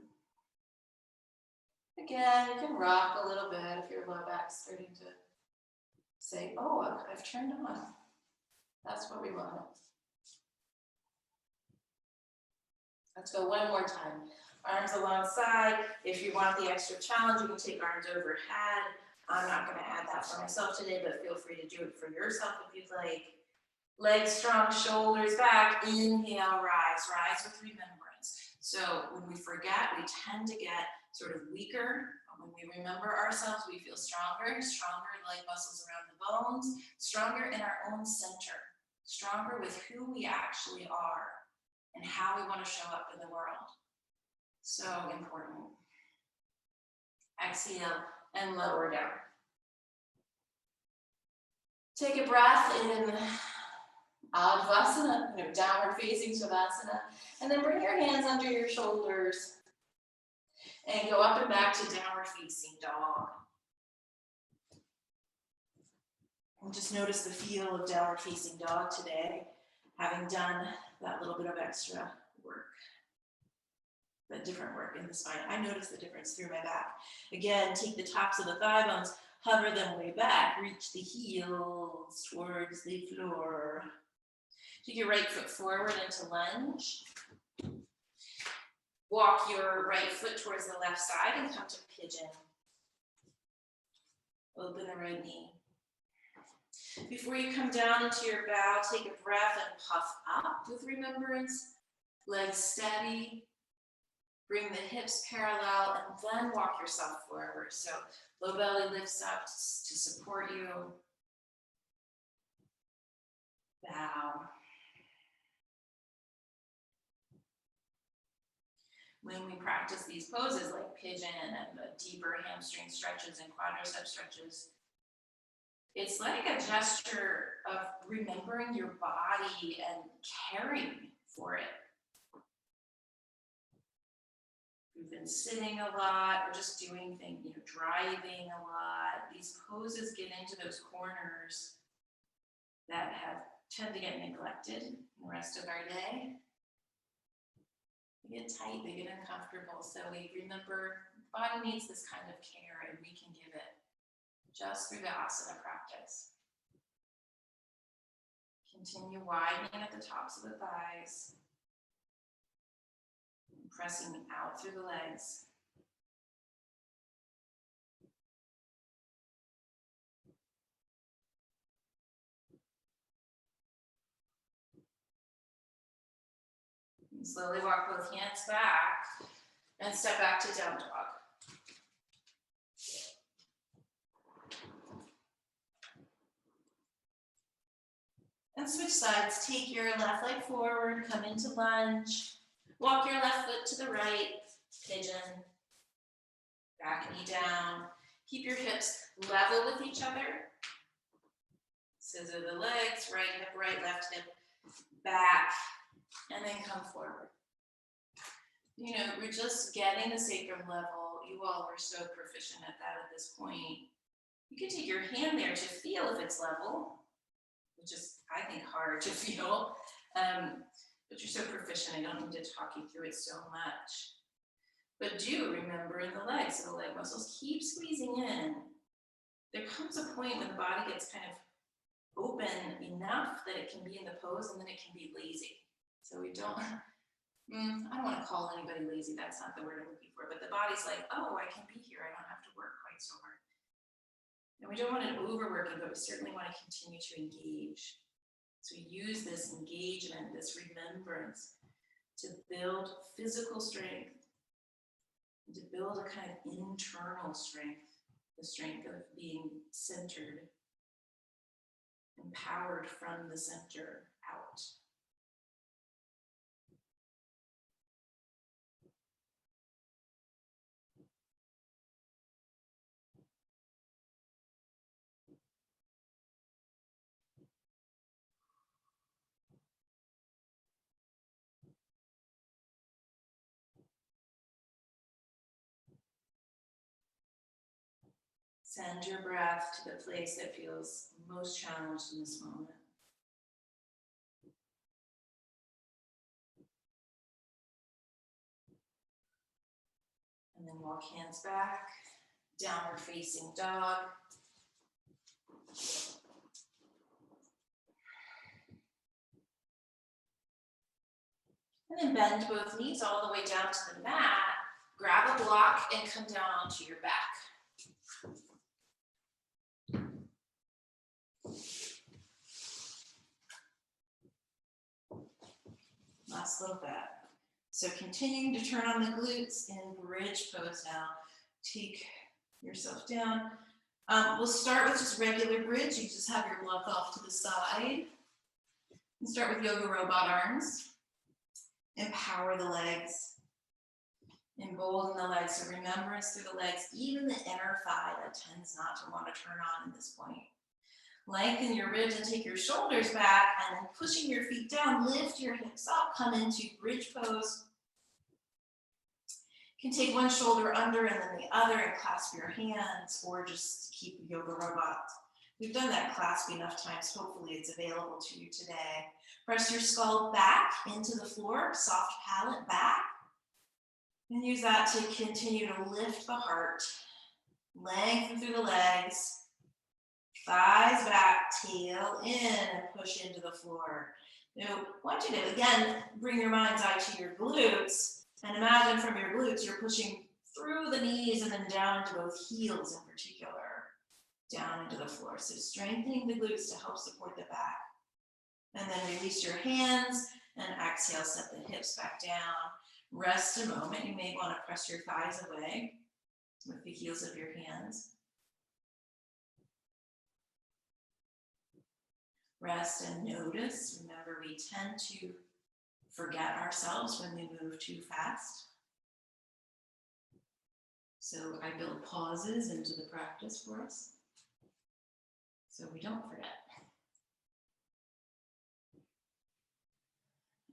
Again, you can rock a little bit if your low back's starting to say, oh, I've turned on. That's what we want. Let's go one more time. Arms alongside. If you want the extra challenge, you can take arms overhead. I'm not going to add that for myself today, but feel free to do it for yourself if you'd like. Legs strong, shoulders back. Inhale, rise. Rise with remembrance. So when we forget, we tend to get sort of weaker. When we remember ourselves, we feel stronger leg muscles around the bones, stronger in our own center, stronger with who we actually are and how we want to show up in the world. So important. Exhale and lower down. Take a breath in Advasana, downward facing Shavasana, and then bring your hands under your shoulders and go up and back to downward facing dog. And just notice the feel of downward facing dog today, having done that little bit of extra work, that different work in the spine. I notice the difference through my back. Again, take the tops of the thigh bones, hover them way back, reach the heels towards the floor. Take your right foot forward into lunge. Walk your right foot towards the left side and come to pigeon. Open the right knee. Before you come down into your bow, take a breath and puff up with remembrance. Legs steady. Bring the hips parallel and then walk yourself forward. So low belly lifts up to support you. Bow. When we practice these poses like pigeon and the deeper hamstring stretches and quadricep stretches, it's like a gesture of remembering your body and caring for it. We've been sitting a lot or just doing things, driving a lot. These poses get into those corners that tend to get neglected in the rest of our day. They get tight, they get uncomfortable. So we remember the body needs this kind of care and we can give it just through the asana practice. Continue widening at the tops of the thighs. Pressing out through the legs. And slowly walk both hands back and step back to down dog. And switch sides. Take your left leg forward, come into lunge. Walk your left foot to the right, pigeon. Back knee down. Keep your hips level with each other. Scissor the legs, right hip, right, left hip, back, and then come forward. We're just getting the sacrum level. You all are so proficient at that at this point. You can take your hand there to feel if it's level, which is, I think, hard to feel. But you're so proficient, I don't need to talk you through it so much. But do remember in the legs, so the leg muscles keep squeezing in. There comes a point when the body gets kind of open enough that it can be in the pose and then it can be lazy. So I don't want to call anybody lazy, that's not the word I'm looking for, but the body's like, oh, I can be here, I don't have to work quite so hard. And we don't want it overworking, but we certainly want to continue to engage. So use this engagement, this remembrance to build physical strength, and to build a kind of internal strength, the strength of being centered, empowered from the center out. Send your breath to the place that feels most challenged in this moment. And then walk hands back, downward facing dog. And then bend both knees all the way down to the mat. Grab a block and come down onto your back. Last little bit. So continuing to turn on the glutes in bridge pose now. Take yourself down. We'll start with just regular bridge. You just have your glove off to the side. And start with yoga robot arms. Empower the legs. Embolden the legs. So remembrance through the legs, even the inner thigh that tends not to want to turn on at this point. Lengthen your ribs and take your shoulders back, and then pushing your feet down, lift your hips up, come into bridge pose. You can take one shoulder under and then the other and clasp your hands, or just keep yoga robot. We've done that clasp enough times, hopefully it's available to you today. Press your skull back into the floor, soft palate back, and use that to continue to lift the heart, lengthen through the legs, thighs back, tail in, and push into the floor. Now, I want you to, again, bring your mind's eye to your glutes, and imagine from your glutes, you're pushing through the knees and then down into both heels in particular. down into the floor. So strengthening the glutes to help support the back. And then release your hands and exhale, set the hips back down. Rest a moment. You may want to press your thighs away with the heels of your hands. Rest and notice. Remember, we tend to forget ourselves when we move too fast. So I build pauses into the practice for us so we don't forget.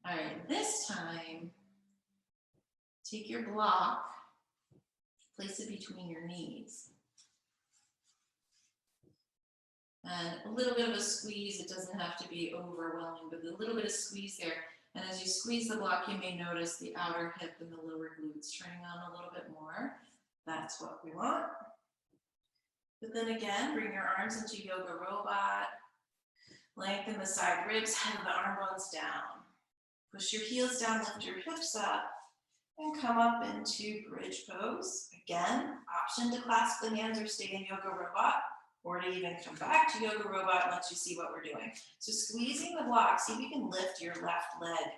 All right, this time, take your block, place it between your knees. And a little bit of a squeeze, it doesn't have to be overwhelming, but a little bit of squeeze there. And as you squeeze the block, you may notice the outer hip and the lower glutes turning on a little bit more. That's what we want. But then again, bring your arms into yoga robot. Lengthen the side ribs, head of the arm bones down. Push your heels down, lift your hips up, and come up into bridge pose. Again, option to clasp the hands or stay in yoga robot, or to even come back to yoga robot and let you see what we're doing. So squeezing the block, see if you can lift your left leg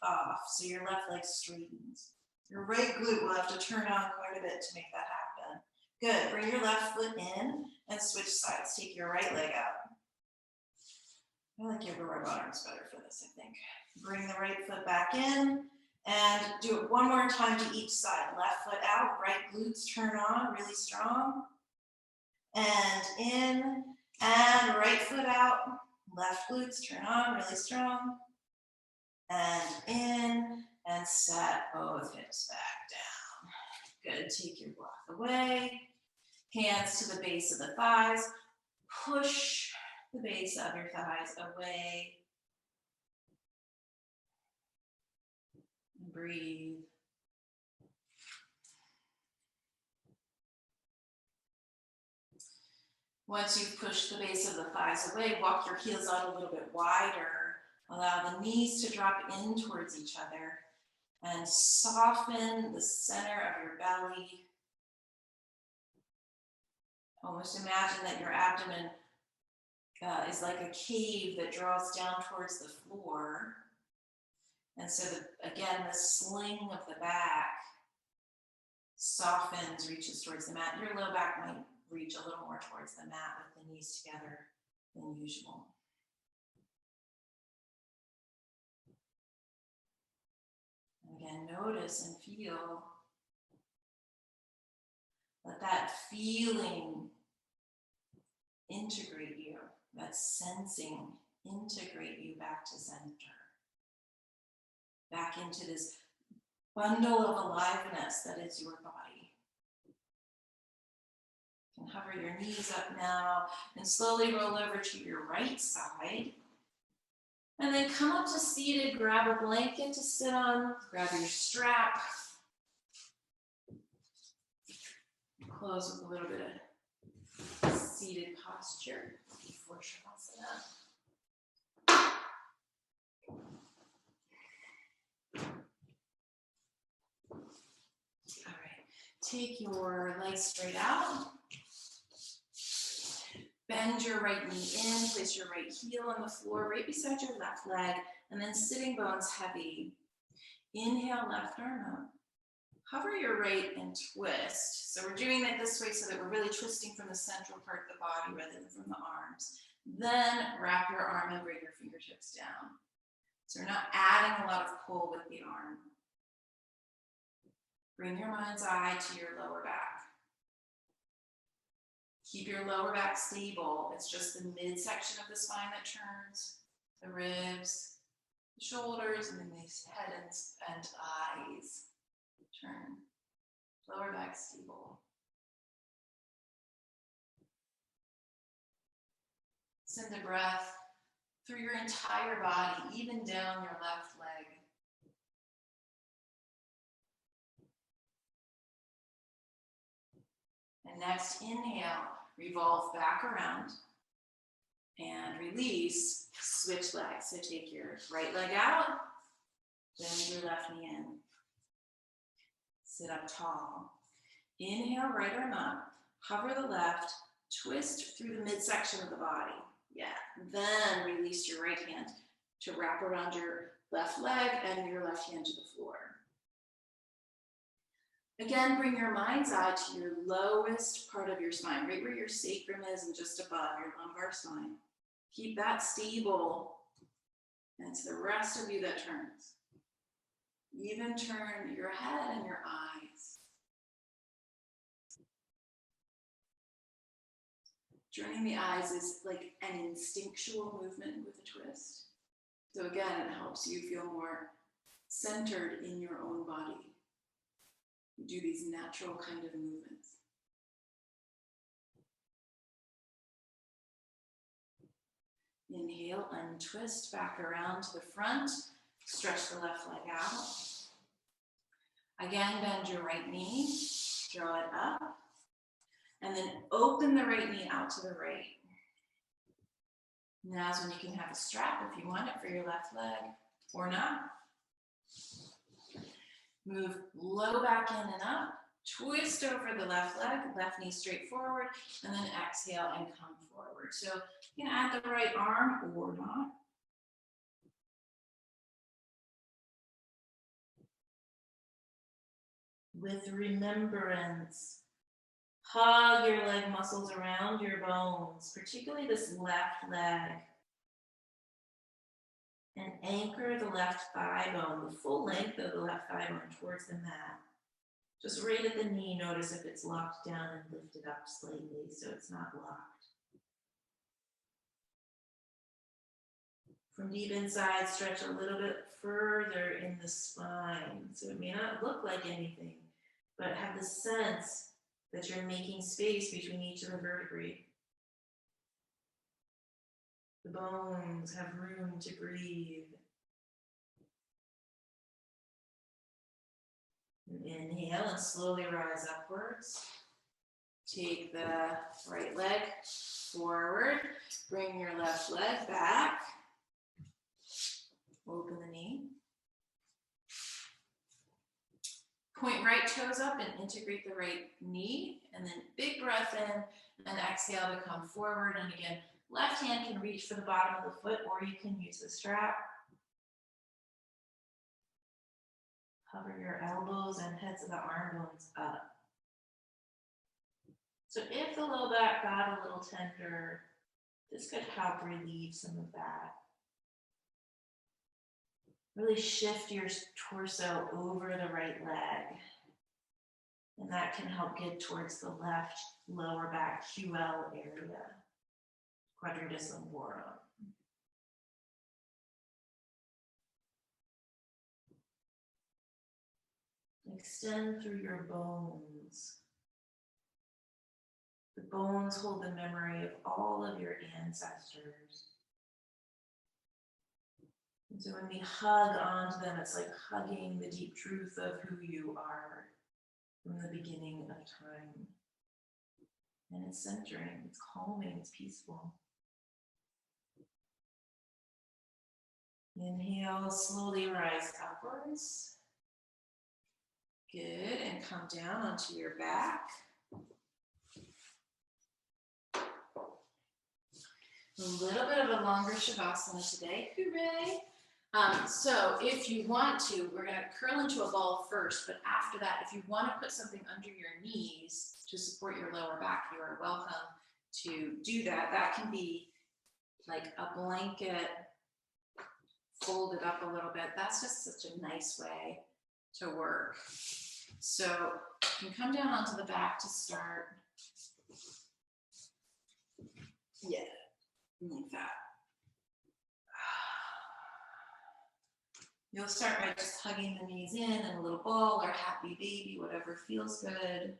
off so your left leg straightens. Your right glute will have to turn on quite a bit to make that happen. Good, bring your left foot in and switch sides. Take your right leg out. I like yoga robot arms better for this, I think. Bring the right foot back in and do it one more time to each side. Left foot out, right glutes turn on really strong. And in, and right foot out, left glutes turn on really strong. And in, and set both hips back down. Good, take your block away. Hands to the base of the thighs. Push the base of your thighs away. And breathe. Once you've pushed the base of the thighs away, walk your heels out a little bit wider. Allow the knees to drop in towards each other and soften the center of your belly. Almost imagine that your abdomen is like a cave that draws down towards the floor. And so again, the sling of the back softens, reaches towards the mat. Your low back might reach a little more towards the mat with the knees together than usual. And again, notice and feel. Let that feeling integrate you, that sensing integrate you back to center. Back into this bundle of aliveness that is your body. You can hover your knees up now and slowly roll over to your right side. And then come up to seated, grab a blanket to sit on, grab your strap. Close with a little bit of seated posture before Shavasana. All right, take your legs straight out. Bend your right knee in, place your right heel on the floor right beside your left leg, and then sitting bones heavy. Inhale, left arm up. Hover your right and twist. So we're doing it this way so that we're really twisting from the central part of the body rather than from the arms. Then wrap your arm and bring your fingertips down. So we're not adding a lot of pull with the arm. Bring your mind's eye to your lower back. Keep your lower back stable. It's just the midsection of the spine that turns, the ribs, the shoulders, and then the head and eyes turn. Lower back stable. Send a breath through your entire body, even down your left leg. And next, inhale, revolve back around and release, switch legs. So take your right leg out, bend your left knee in. Sit up tall. Inhale, right arm up, hover the left, Twist through the midsection of the body. Yeah. Then release your right hand to wrap around your left leg and your left hand to the floor. Again, bring your mind's eye to your lowest part of your spine, right where your sacrum is and just above your lumbar spine. Keep that stable. And it's the rest of you that turns. Even turn your head and your eyes. Turning the eyes is like an instinctual movement with a twist. So again, it helps you feel more centered in your own body. You do these natural kind of movements. Inhale, untwist back around to the front. Stretch the left leg out. Again, bend your right knee, draw it up, and then open the right knee out to the right. Now's when you can have a strap if you want it for your left leg or not. Move low back in and up, twist over the left leg, left knee straight forward, and then exhale and come forward. So you can add the right arm or not. With remembrance, hug your leg muscles around your bones, particularly this left leg. And anchor the left thigh bone, the full length of the left thigh bone towards the mat. Just right at the knee, notice if it's locked down and lifted up slightly so it's not locked. From deep inside, stretch a little bit further in the spine. So it may not look like anything, but have the sense that you're making space between each of the vertebrae. The bones have room to breathe. And inhale and slowly rise upwards. Take the right leg forward. Bring your left leg back. Open the knee. Point right toes up and integrate the right knee. And then big breath in and exhale to come forward. And again, left hand can reach for the bottom of the foot, or you can use the strap. Hover your elbows and heads of the arm bones up. So if the low back got a little tender, this could help relieve some of that. Really shift your torso over the right leg. And that can help get towards the left lower back QL area. Quadratus lumborum. Extend through your bones. The bones hold the memory of all of your ancestors. And so when we hug onto them, it's like hugging the deep truth of who you are from the beginning of time. And it's centering, it's calming, it's peaceful. Inhale, slowly rise upwards. Good, and come down onto your back. A little bit of a longer Shavasana today, hooray. So if you want to, we're gonna curl into a ball first, but after that, if you wanna put something under your knees to support your lower back, you are welcome to do that. That can be like a blanket folded up a little bit. That's just such a nice way to work. So you can come down onto the back to start. Yeah, like that. You'll start by just hugging the knees in and a little ball or happy baby, whatever feels good.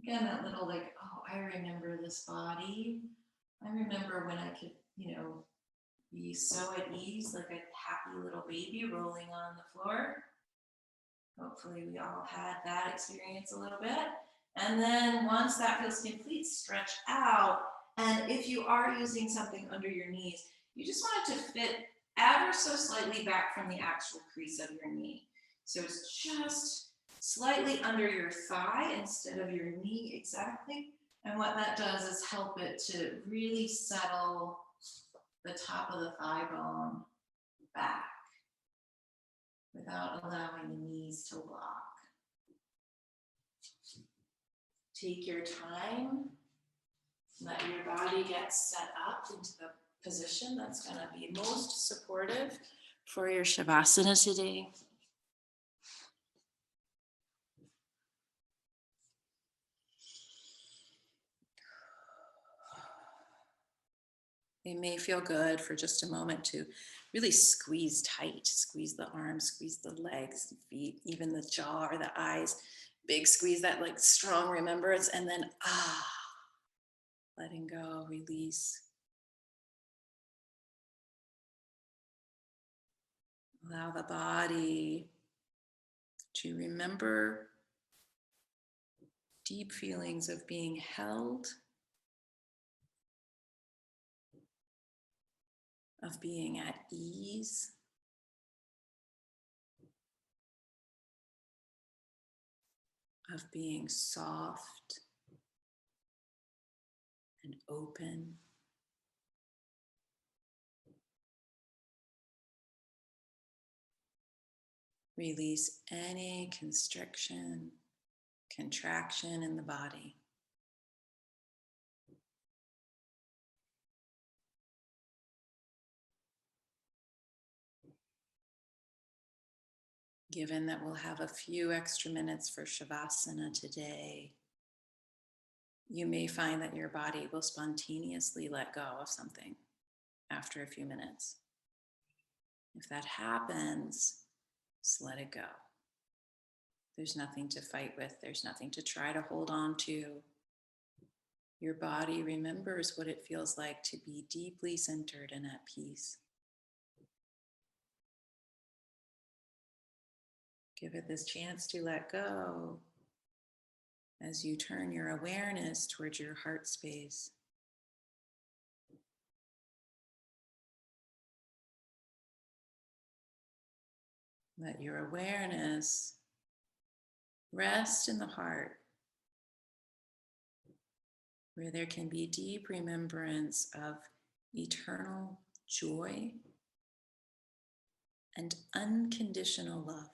Again, that little like, oh, I remember this body. I remember when I could, be so at ease, like a happy little baby rolling on the floor. Hopefully we all had that experience a little bit. And then once that feels complete, stretch out. And if you are using something under your knees, you just want it to fit ever so slightly back from the actual crease of your knee. So it's just slightly under your thigh instead of your knee exactly. And what that does is help it to really settle the top of the thigh bone back without allowing the knees to lock. Take your time, let your body get set up into the position that's going to be most supportive for your Shavasana today. It may feel good for just a moment to really squeeze tight, squeeze the arms, squeeze the legs, the feet, even the jaw or the eyes. Big squeeze, that like strong remembrance, and then letting go, release. Allow the body to remember deep feelings of being held, of being at ease, of being soft and open. Release any constriction, contraction in the body. Given that we'll have a few extra minutes for Shavasana today, you may find that your body will spontaneously let go of something after a few minutes. If that happens, just let it go. There's nothing to fight with. There's nothing to try to hold on to. Your body remembers what it feels like to be deeply centered and at peace. Give it this chance to let go as you turn your awareness towards your heart space. Let your awareness rest in the heart, where there can be deep remembrance of eternal joy and unconditional love.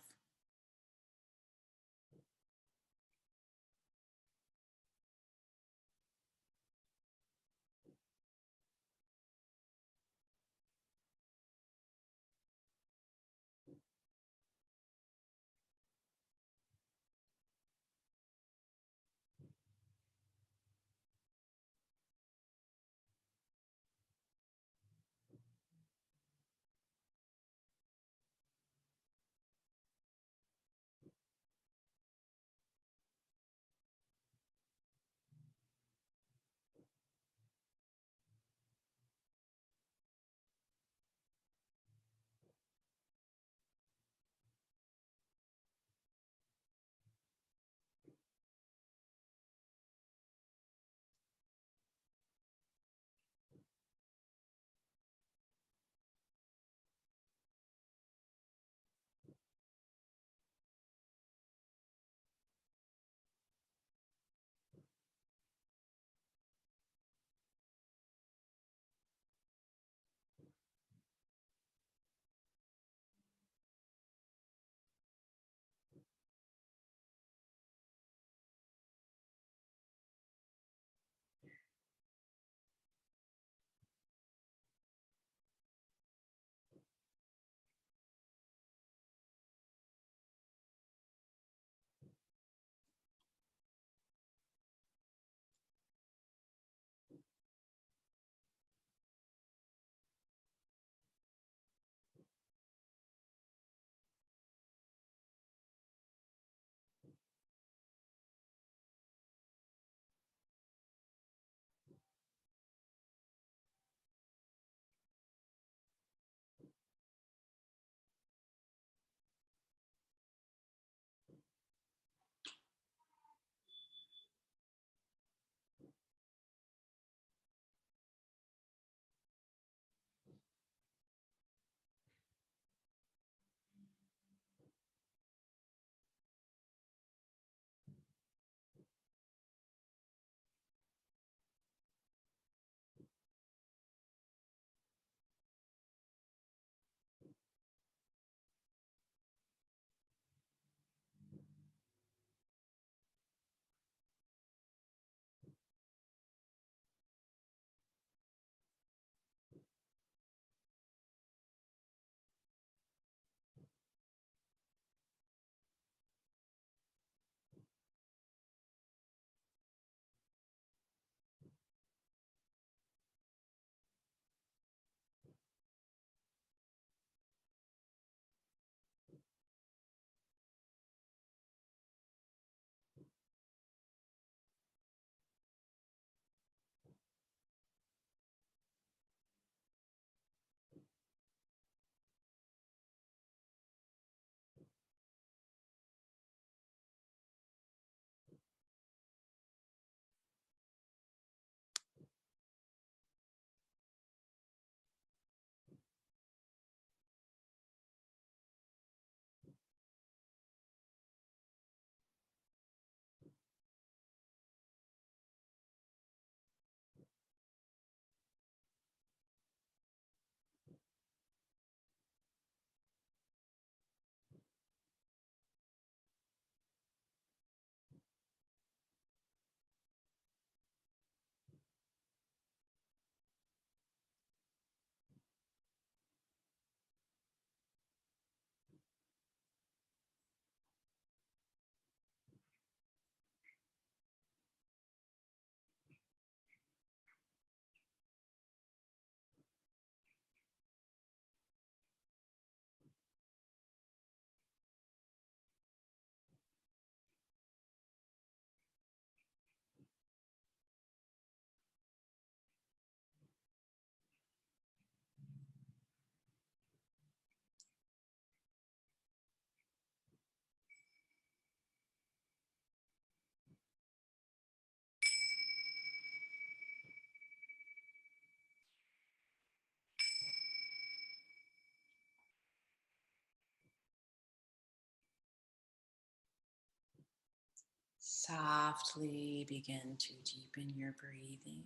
Softly begin to deepen your breathing.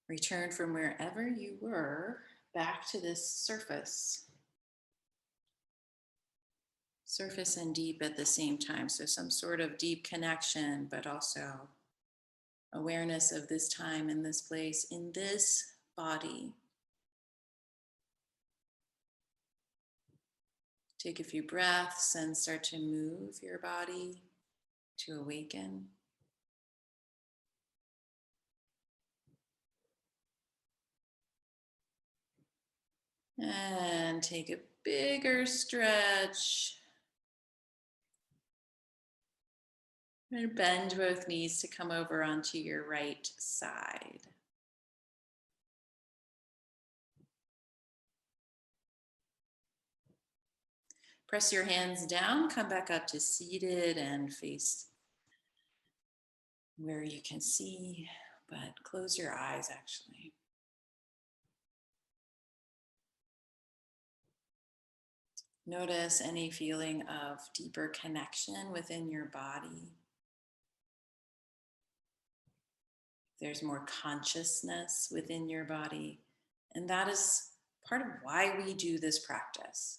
Return from wherever you were back to this surface. Surface and deep at the same time. So some sort of deep connection, but also awareness of this time in this place, in this body. Take a few breaths and start to move your body to awaken. And take a bigger stretch. And bend both knees to come over onto your right side. Press your hands down, come back up to seated and face where you can see, but close your eyes actually. Notice any feeling of deeper connection within your body. There's more consciousness within your body. And that is part of why we do this practice,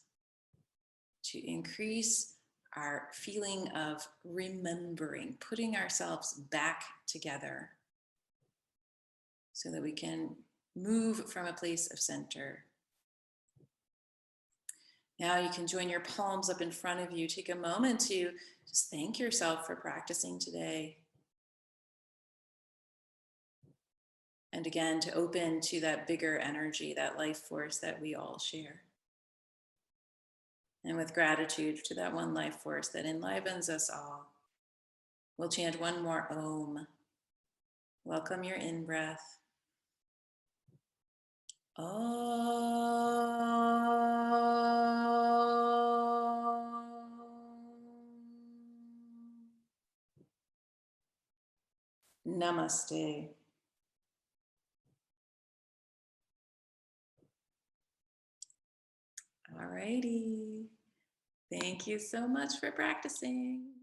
to increase our feeling of remembering, putting ourselves back together so that we can move from a place of center. Now you can join your palms up in front of you. Take a moment to just thank yourself for practicing today. And again, to open to that bigger energy, that life force that we all share. And with gratitude to that one life force that enlivens us all, we'll chant one more Om. Welcome your in-breath. Namaste. All righty. Thank you so much for practicing.